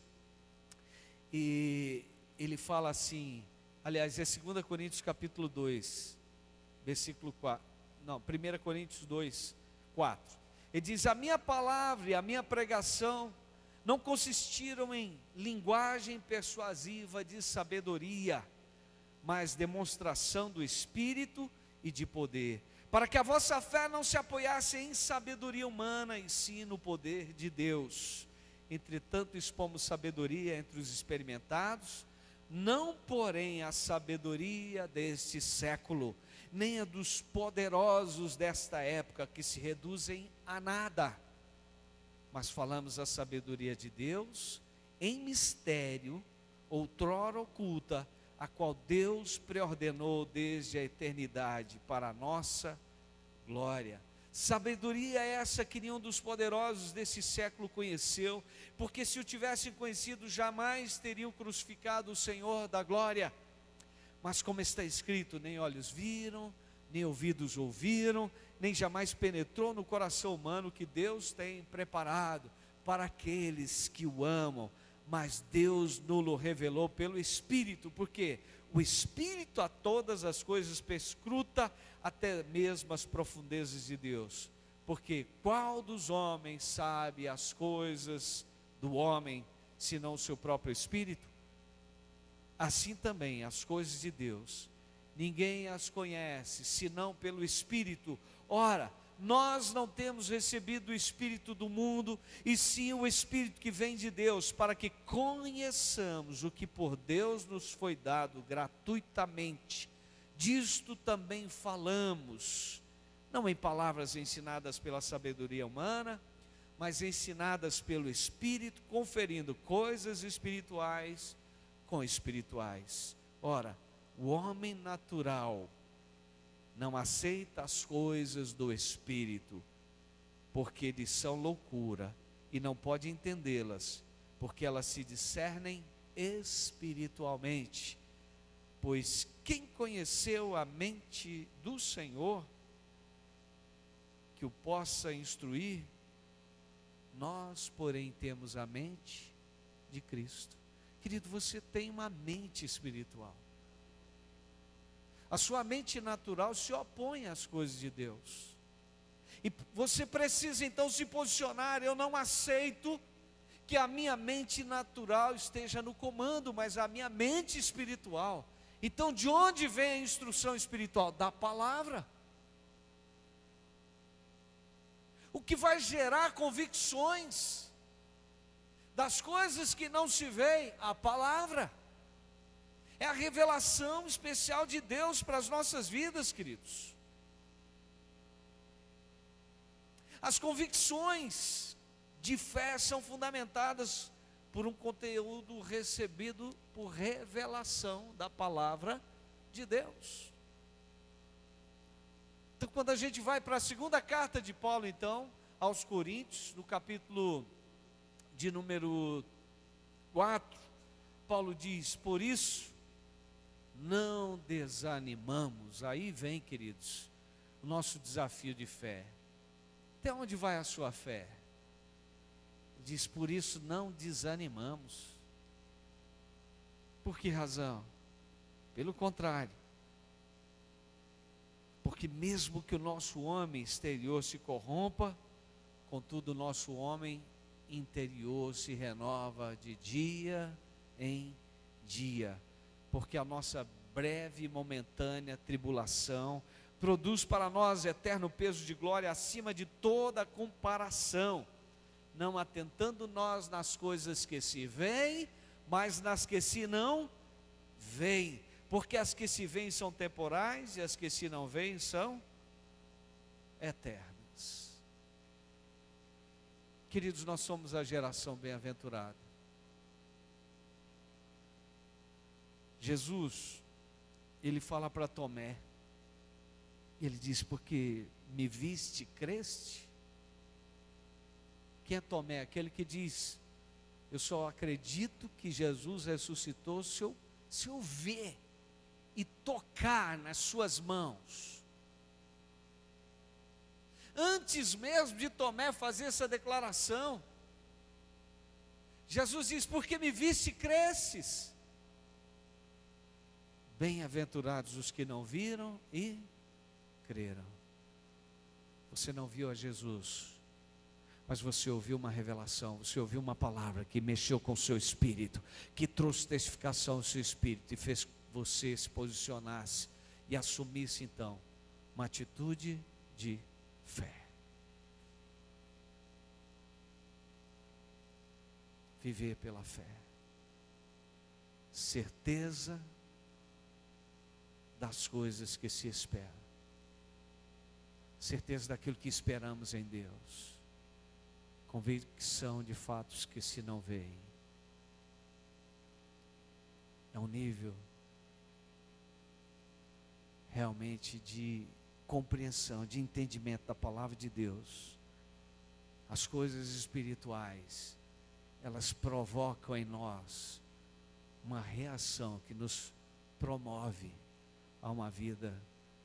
e ele fala assim, aliás, é 2 Coríntios capítulo 2, versículo 4, não, 1 Coríntios 2, 4. Ele diz: a minha palavra e a minha pregação não consistiram em linguagem persuasiva de sabedoria, mas demonstração do Espírito e de poder, para que a vossa fé não se apoiasse em sabedoria humana, e sim no poder de Deus. Entretanto, expomos sabedoria entre os experimentados, não porém a sabedoria deste século, nem a dos poderosos desta época, que se reduzem a nada, mas falamos a sabedoria de Deus em mistério, outrora oculta, a qual Deus preordenou desde a eternidade para a nossa glória. Sabedoria é essa que nenhum dos poderosos desse século conheceu, porque se o tivessem conhecido, jamais teriam crucificado o Senhor da glória. Mas como está escrito, nem olhos viram, nem ouvidos ouviram, nem jamais penetrou no coração humano que Deus tem preparado para aqueles que o amam. Mas Deus nos revelou pelo Espírito, porque o Espírito a todas as coisas perscruta, até mesmo as profundezas de Deus. Porque qual dos homens sabe as coisas do homem, senão o seu próprio Espírito? Assim também as coisas de Deus, ninguém as conhece, senão pelo Espírito. Ora, nós não temos recebido o Espírito do mundo, e sim o Espírito que vem de Deus, para que conheçamos o que por Deus nos foi dado gratuitamente. Disto também falamos, não em palavras ensinadas pela sabedoria humana, mas ensinadas pelo Espírito, conferindo coisas espirituais com espirituais. Ora, o homem natural não aceita as coisas do Espírito, porque lhes são loucura, e não pode entendê-las, porque elas se discernem espiritualmente. Pois quem conheceu a mente do Senhor, que o possa instruir? Nós, porém, temos a mente de Cristo. Querido, você tem uma mente espiritual. A sua mente natural se opõe às coisas de Deus. E você precisa então se posicionar. Eu não aceito que a minha mente natural esteja no comando, mas a minha mente espiritual. Então, de onde vem a instrução espiritual? Da palavra. O que vai gerar convicções das coisas que não se veem? A palavra. É a revelação especial de Deus para as nossas vidas, queridos. As convicções de fé são fundamentadas por um conteúdo recebido por revelação da palavra de Deus. Então, quando a gente vai para a segunda carta de Paulo, então, aos Coríntios, no capítulo de número 4, Paulo diz: por isso, não desanimamos. Aí vem, queridos, o nosso desafio de fé. Até onde vai a sua fé? Diz: por isso não desanimamos. Por que razão? Pelo contrário, porque mesmo que o nosso homem exterior se corrompa, contudo o nosso homem interior se renova de dia em dia, porque a nossa breve e momentânea tribulação produz para nós eterno peso de glória acima de toda comparação, não atentando nós nas coisas que se veem, mas nas que se não veem, porque as que se veem são temporais e as que se não veem são eternas. Queridos, nós somos a geração bem-aventurada. Jesus, ele fala para Tomé, ele diz: porque me viste, creste? Quem é Tomé? Aquele que diz: eu só acredito que Jesus ressuscitou se eu ver e tocar nas suas mãos. Antes mesmo de Tomé fazer essa declaração, Jesus diz: porque me viste, cresces. Bem-aventurados os que não viram e creram. Você não viu a Jesus, mas você ouviu uma revelação, você ouviu uma palavra que mexeu com o seu espírito, que trouxe testificação ao seu espírito e fez você se posicionasse e assumisse então uma atitude de fé. Viver pela fé, certeza das coisas que se esperam, certeza daquilo que esperamos em Deus, convicção de fatos que se não veem. É um nível realmente de compreensão, de entendimento da palavra de Deus. As coisas espirituais, elas provocam em nós uma reação que nos promove a uma vida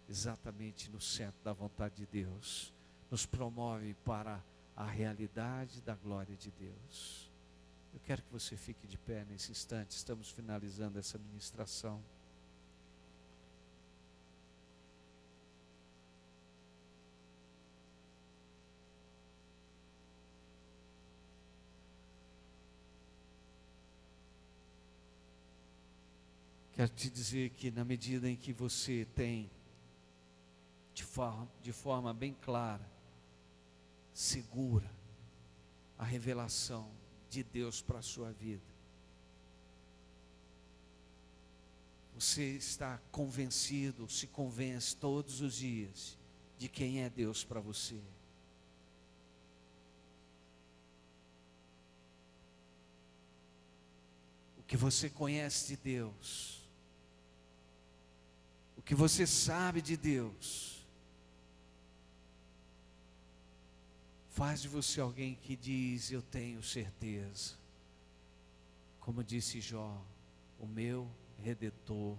exatamente no centro da vontade de Deus, nos promove para a realidade da glória de Deus. Eu quero que você fique de pé nesse instante, estamos finalizando essa ministração. Quero te dizer que na medida em que você tem, de forma bem clara, segura, a revelação de Deus para a sua vida, você está convencido, se convence todos os dias de quem é Deus para você. O que você conhece de Deus, o o que você sabe de Deus, faz de você alguém que diz: eu tenho certeza. Como disse Jó, o meu Redentor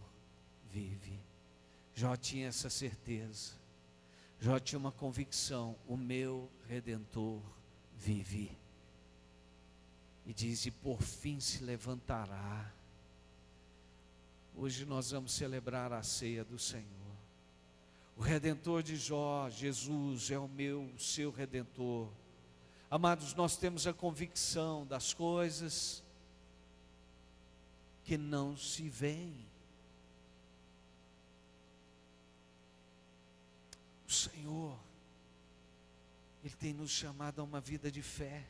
vive. Jó tinha essa certeza. Jó tinha uma convicção: o meu Redentor vive. E diz: e por fim se levantará. Hoje nós vamos celebrar a ceia do Senhor. O Redentor de Jó, Jesus, é o seu Redentor. Amados, nós temos a convicção das coisas que não se veem. O Senhor, Ele tem nos chamado a uma vida de fé.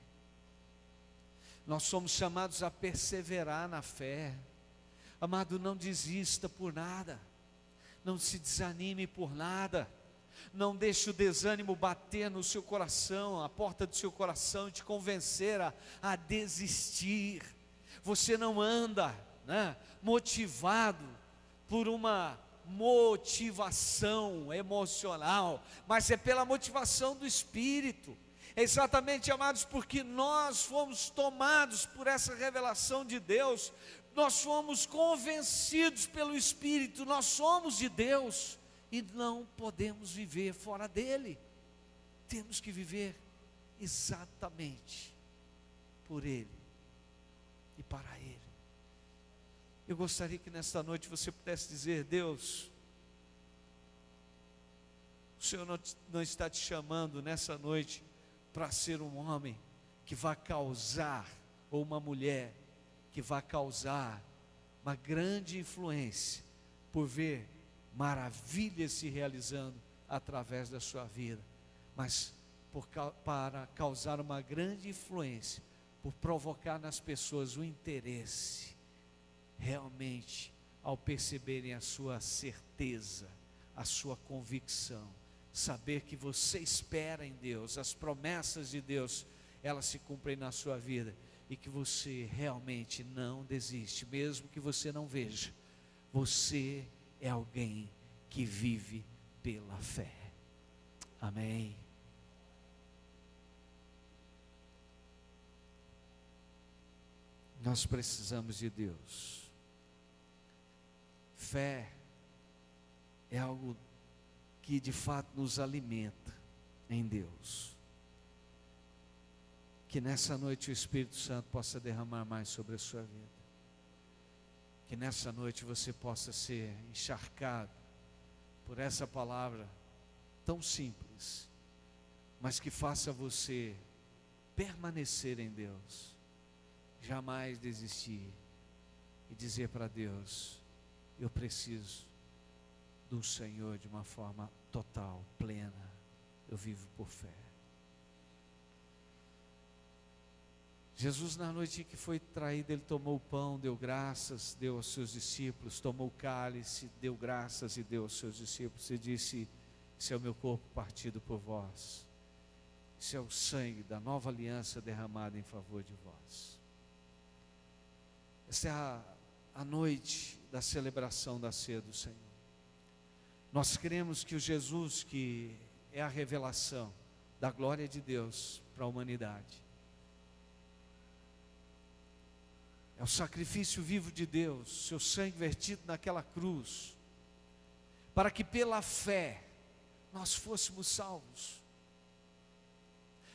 Nós somos chamados a perseverar na fé. Amado, não desista por nada. Não se desanime por nada. Não deixe o desânimo bater no seu coração, a porta do seu coração, e te convencer a desistir. Você não anda, motivado por uma motivação emocional, mas é pela motivação do Espírito. É exatamente, amados, porque nós fomos tomados por essa revelação de Deus, nós fomos convencidos pelo Espírito, nós somos de Deus e não podemos viver fora dele. Temos que viver exatamente por Ele e para Ele. Eu gostaria que nesta noite você pudesse dizer: Deus, o Senhor não está te chamando nessa noite para ser um homem que vai causar, ou uma mulher que vai causar uma grande influência, por ver maravilhas se realizando através da sua vida, mas para causar uma grande influência, por provocar nas pessoas o interesse, realmente, ao perceberem a sua certeza, a sua convicção, saber que você espera em Deus, as promessas de Deus, elas se cumprem na sua vida, e que você realmente não desiste, mesmo que você não veja. Você é alguém que vive pela fé. Amém. Nós precisamos de Deus. Fé é algo que de fato nos alimenta em Deus. Que nessa noite o Espírito Santo possa derramar mais sobre a sua vida. Que nessa noite você possa ser encharcado por essa palavra tão simples, mas que faça você permanecer em Deus, jamais desistir e dizer para Deus: eu preciso do Senhor de uma forma total, plena. Eu vivo por fé. Jesus, na noite em que foi traído, Ele tomou o pão, deu graças, deu aos seus discípulos, tomou o cálice, deu graças e deu aos seus discípulos e disse: esse é o meu corpo partido por vós, esse é o sangue da nova aliança derramado em favor de vós. Essa é a noite da celebração da ceia do Senhor. Nós cremos que o Jesus, que é a revelação da glória de Deus para a humanidade, é o sacrifício vivo de Deus, seu sangue vertido naquela cruz, para que pela fé nós fôssemos salvos,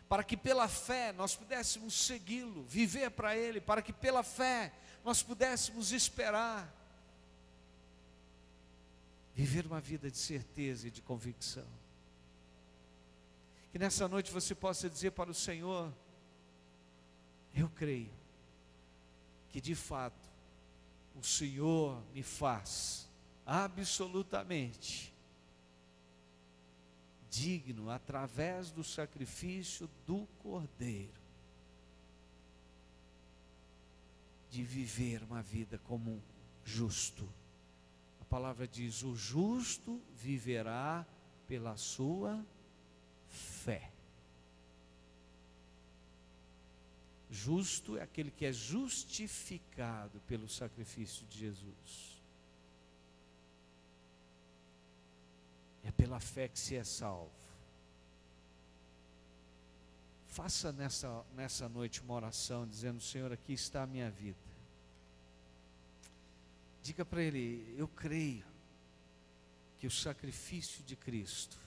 para que pela fé nós pudéssemos segui-lo, viver para Ele, para que pela fé nós pudéssemos esperar, viver uma vida de certeza e de convicção. Que nessa noite você possa dizer para o Senhor: eu creio que de fato o Senhor me faz absolutamente digno, através do sacrifício do Cordeiro, de viver uma vida como um justo. A palavra diz: o justo viverá pela sua fé. Justo é aquele que é justificado pelo sacrifício de Jesus. pela fé que se é salvo. Faça nessa noite uma oração dizendo: Senhor, aqui está a minha vida. Diga para Ele: eu creio que o sacrifício de Cristo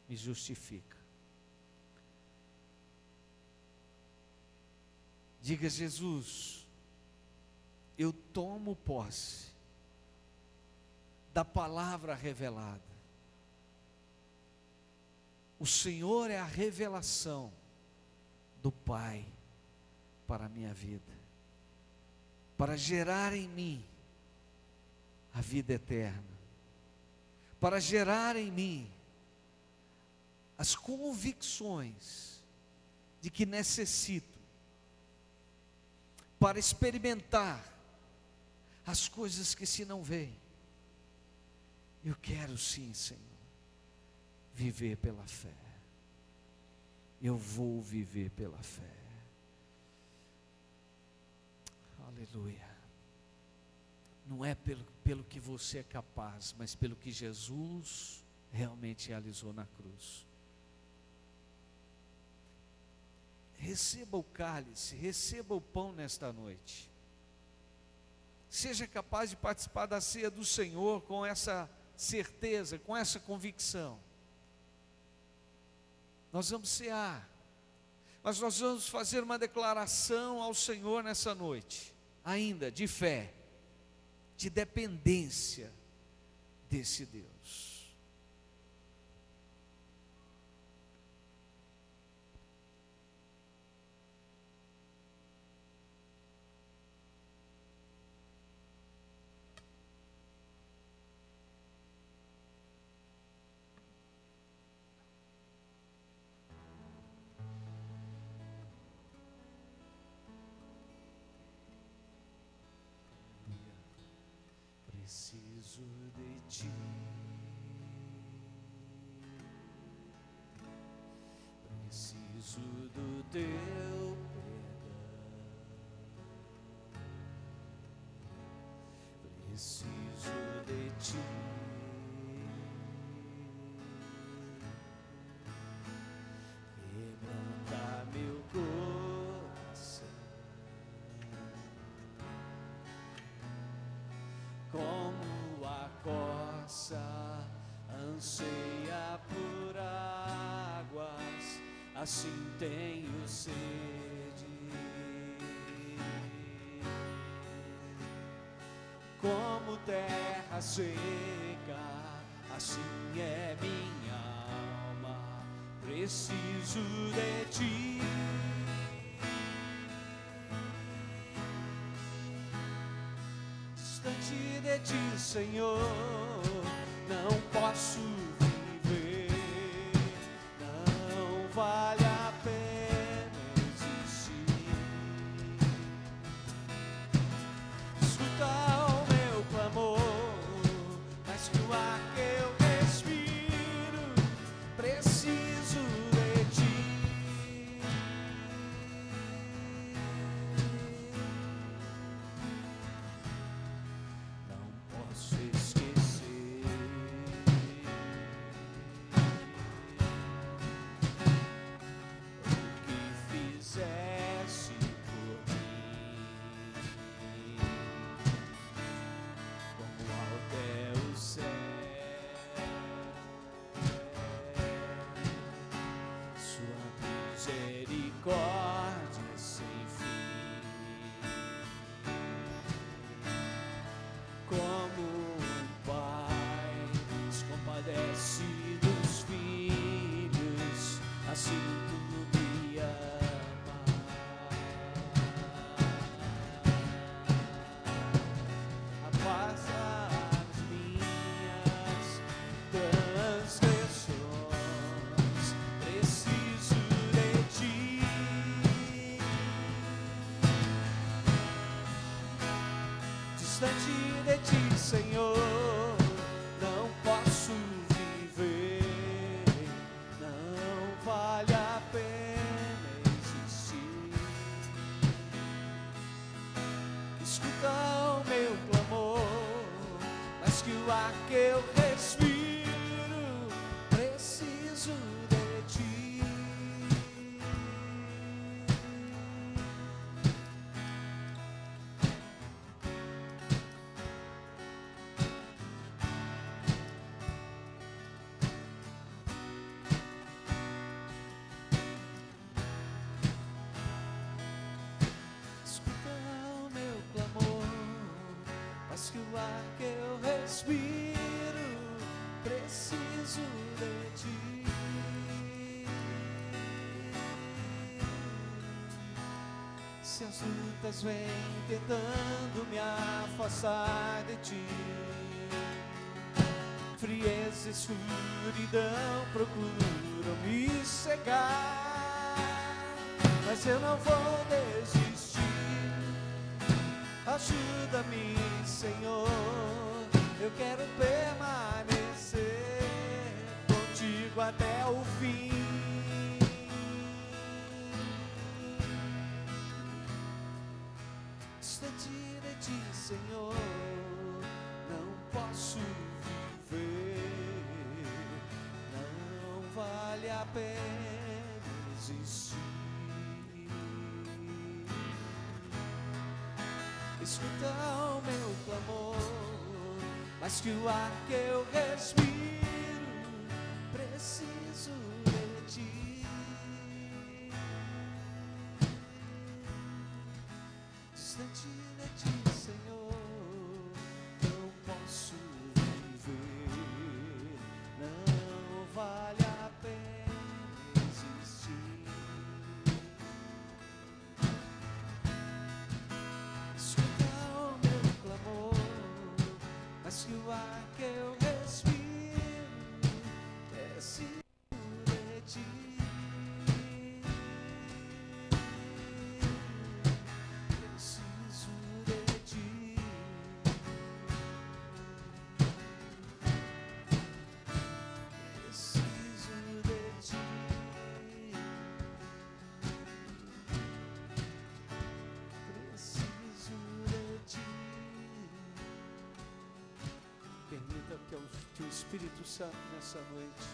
me justifica. Diga: Jesus, eu tomo posse da palavra revelada. O Senhor é a revelação do Pai para a minha vida, para gerar em mim a vida eterna, para gerar em mim as convicções de que necessito para experimentar as coisas que se não veem. Eu quero sim, Senhor, viver pela fé. Eu vou viver pela fé. Aleluia. Não é pelo que você é capaz, mas pelo que Jesus realmente realizou na cruz. Receba o cálice, receba o pão nesta noite. Seja capaz de participar da ceia do Senhor com essa certeza, com essa convicção. Nós vamos cear, mas nós vamos fazer uma declaração ao Senhor nessa noite, ainda de fé, de dependência desse Deus. Preciso de ti, preciso do teu perdão, preciso de ti, quebranta meu coração, como a corça anseia por águas, assim tenho sede. Como terra seca, assim é minha alma, preciso de ti. Distante de ti, Senhor, não posso viver, não vale a pena existir. Escuta o meu clamor, mas que o ar que eu respiro, preciso de ti. Não posso esquecer o que fizeste por mim. Como alto é o céu, sua misericórdia sem fim. Como um pai se compadece dos filhos, assim tu me ama. Afasta as minhas transgressões, preciso de ti. Distante de ti, Senhor, não posso viver, não vale a pena existir. Escuta o meu clamor, mas que o ar que eu respiro, ar que eu respiro, preciso de ti. Se as lutas vêm tentando me afastar de ti, frieza e escuridão procuram me cegar, mas eu não vou desistir. Ajuda-me, Senhor, eu quero permanecer contigo até o fim. Distante de ti, Senhor, não posso viver, não vale a pena existir. Escuta o meu clamor, mas que o ar que eu respiro, preciso de ti. Distante de ti, Senhor, não posso viver, não vale a pena existir. Escuta o meu clamor, mas que o ar que eu respiro, preciso de ti. Preciso de ti. Preciso de ti. Preciso de ti. Permita que o teu Espírito Santo nessa noite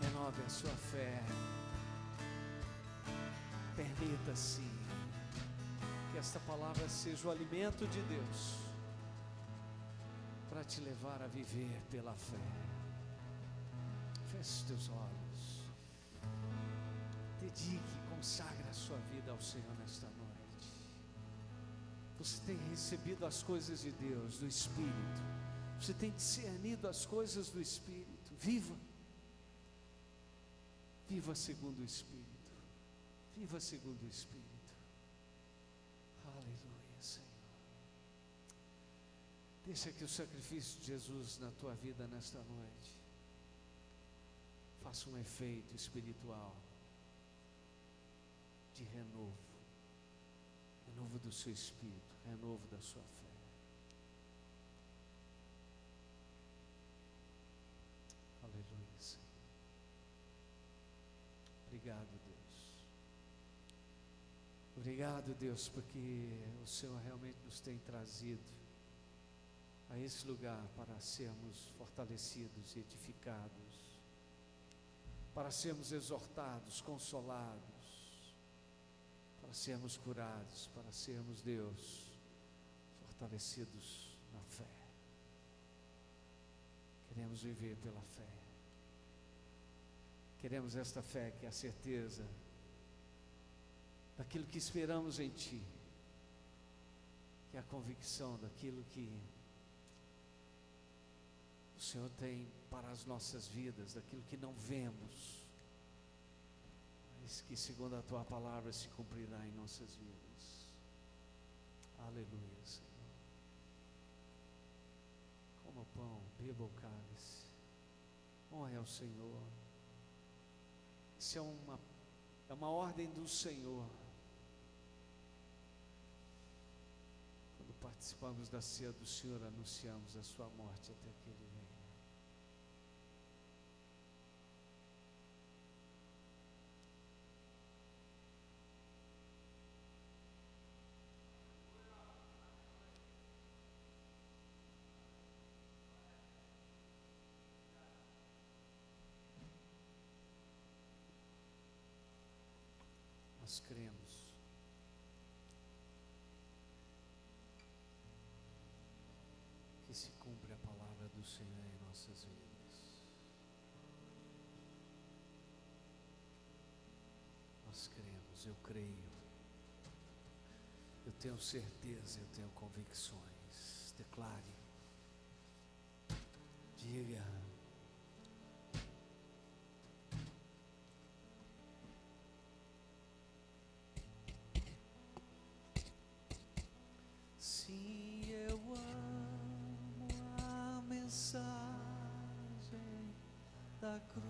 renove a sua fé. Permita sim que esta palavra seja o alimento de Deus para te levar a viver pela fé. Feche os teus olhos, dedique, consagre a sua vida ao Senhor nesta noite. Você tem recebido as coisas de Deus, do Espírito, você tem discernido as coisas do Espírito. Viva segundo o Espírito. Viva segundo o Espírito. Aleluia, Senhor. Deixa que o sacrifício de Jesus na tua vida nesta noite faça um efeito espiritual de renovo do seu espírito, renovo da sua fé. Aleluia, Senhor. Obrigado, Deus. Obrigado, Deus, porque o Senhor realmente nos tem trazido a esse lugar para sermos fortalecidos e edificados, para sermos exortados, consolados, para sermos curados, para sermos, Deus, fortalecidos na fé. Queremos viver pela fé. Queremos esta fé que é a certeza daquilo que esperamos em Ti, que é a convicção daquilo que o Senhor tem para as nossas vidas, daquilo que não vemos, mas que segundo a Tua palavra se cumprirá em nossas vidas. Aleluia, Senhor. Coma o pão, beba o cálice, honre ao Senhor. Isso é uma ordem do Senhor. Quando participamos da ceia do Senhor, anunciamos a sua morte até que Ele venha. Nós cremos que se cumpre a palavra do Senhor em nossas vidas. Nós cremos, eu creio, eu tenho certeza, eu tenho convicções Declare, diga. Se eu amo a mensagem da cruz,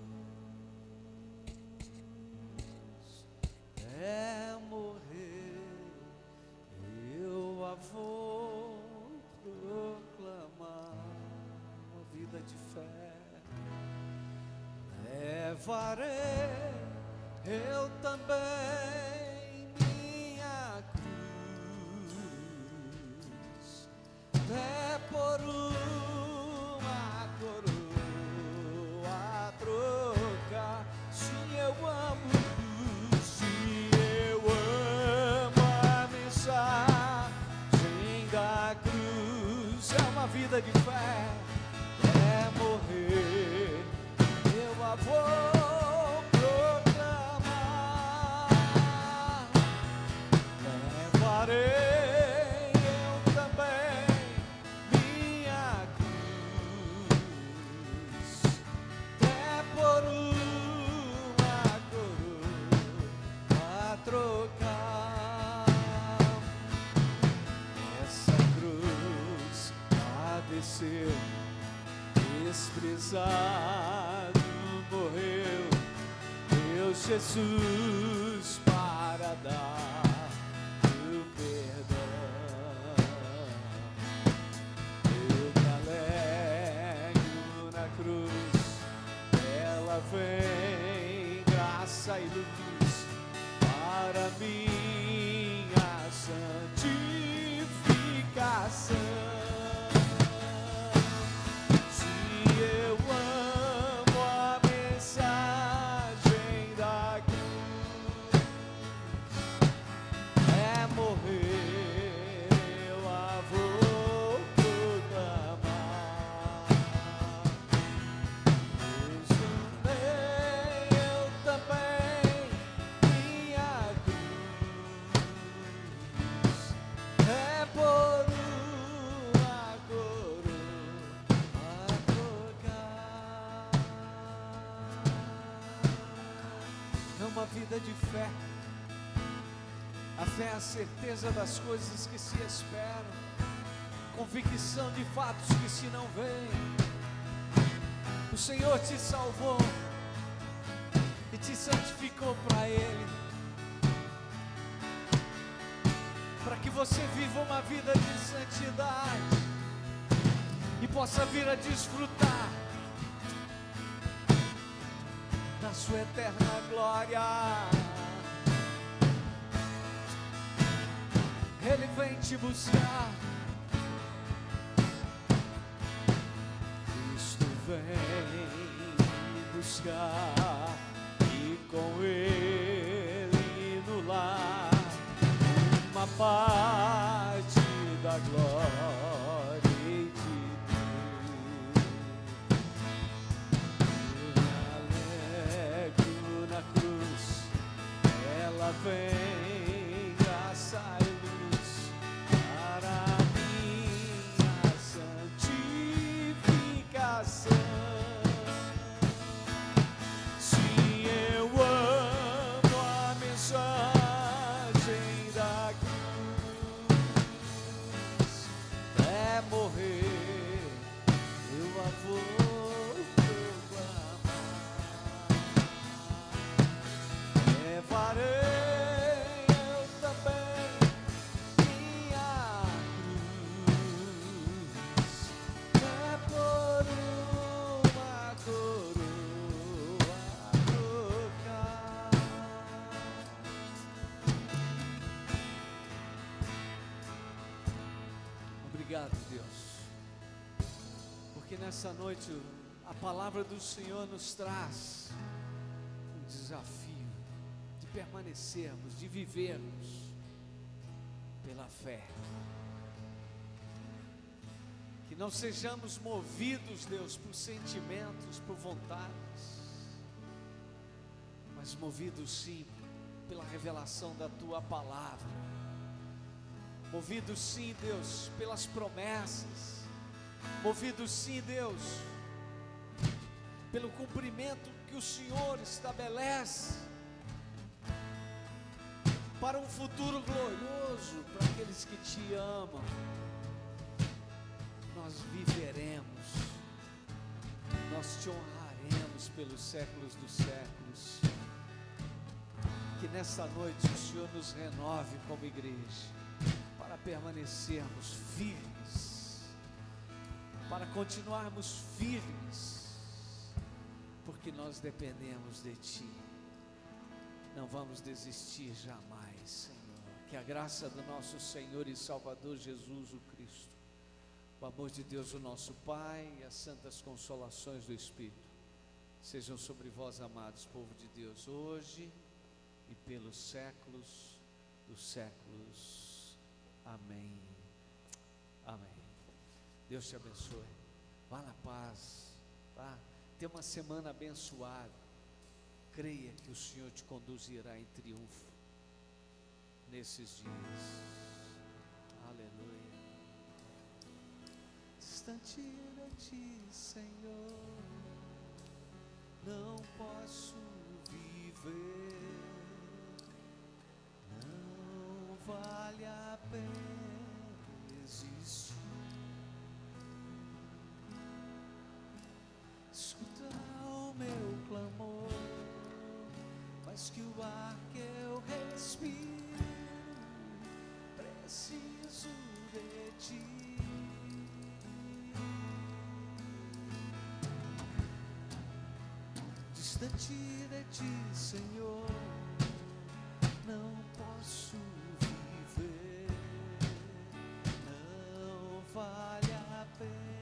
é morrer, eu a vou proclamar. Uma vida de fé, levarei eu também minha cruz, é por uma coroa trocar. Se eu amo a mensagem da cruz, é uma vida de fé, é morrer, eu a vou proclamar. Levarei eu também minha cruz, até por uma coroa a trocar. Essa cruz padeceu, desprezado morreu, meu Jesus, para dar o perdão. Eu me alegro na cruz, ela vem graça e luz para minha santificação. Eu amo a mensagem da cruz, é morrer, eu a vou proclamar. Exultei eu também minha cruz, é por uma coroa a trocar. É uma vida de fé. A fé é a certeza das coisas que se esperam, convicção de fatos que se não veem. O Senhor te salvou e te santificou para Ele, para que você viva uma vida de santidade e possa vir a desfrutar da sua eterna glória. Ele vem te buscar, Cristo vem buscar, e com Ele no lar uma parte da glória de Deus. Eu me alegro na cruz, ela vem graça e luz para minha santificação. Se eu amo a mensagem da cruz, é morrer, eu a vou proclamar. Levarei eu também minha cruz, é por uma coroa a trocar. Obrigado, Deus, porque nessa noite a palavra do Senhor nos traz um desafio de permanecermos, de vivermos pela fé. Que não sejamos movidos, Deus, por sentimentos, por vontades, mas movidos sim pela revelação da Tua palavra. Movido sim, Deus, pelas promessas. Movido sim, Deus, pelo cumprimento que o Senhor estabelece para um futuro glorioso para aqueles que te amam. Nós viveremos, nós te honraremos pelos séculos dos séculos. Que nessa noite o Senhor nos renove como igreja, para permanecermos firmes, para continuarmos firmes, porque nós dependemos de Ti. Não vamos desistir jamais, Senhor. Que a graça do nosso Senhor e Salvador Jesus o Cristo, o amor de Deus o nosso Pai e as santas consolações do Espírito sejam sobre vós, amados povo de Deus, hoje e pelos séculos dos séculos. Amém. Amém. Deus te abençoe. Vá na paz, tá? Tenha uma semana abençoada. Creia que o Senhor te conduzirá em triunfo nesses dias. Aleluia. Distante de ti, Senhor, não posso viver. Não vale a pena existir. Escuta o meu clamor, mais que o ar que eu respiro, preciso de ti. Distante de ti, Senhor, não posso viver. Não vale a pena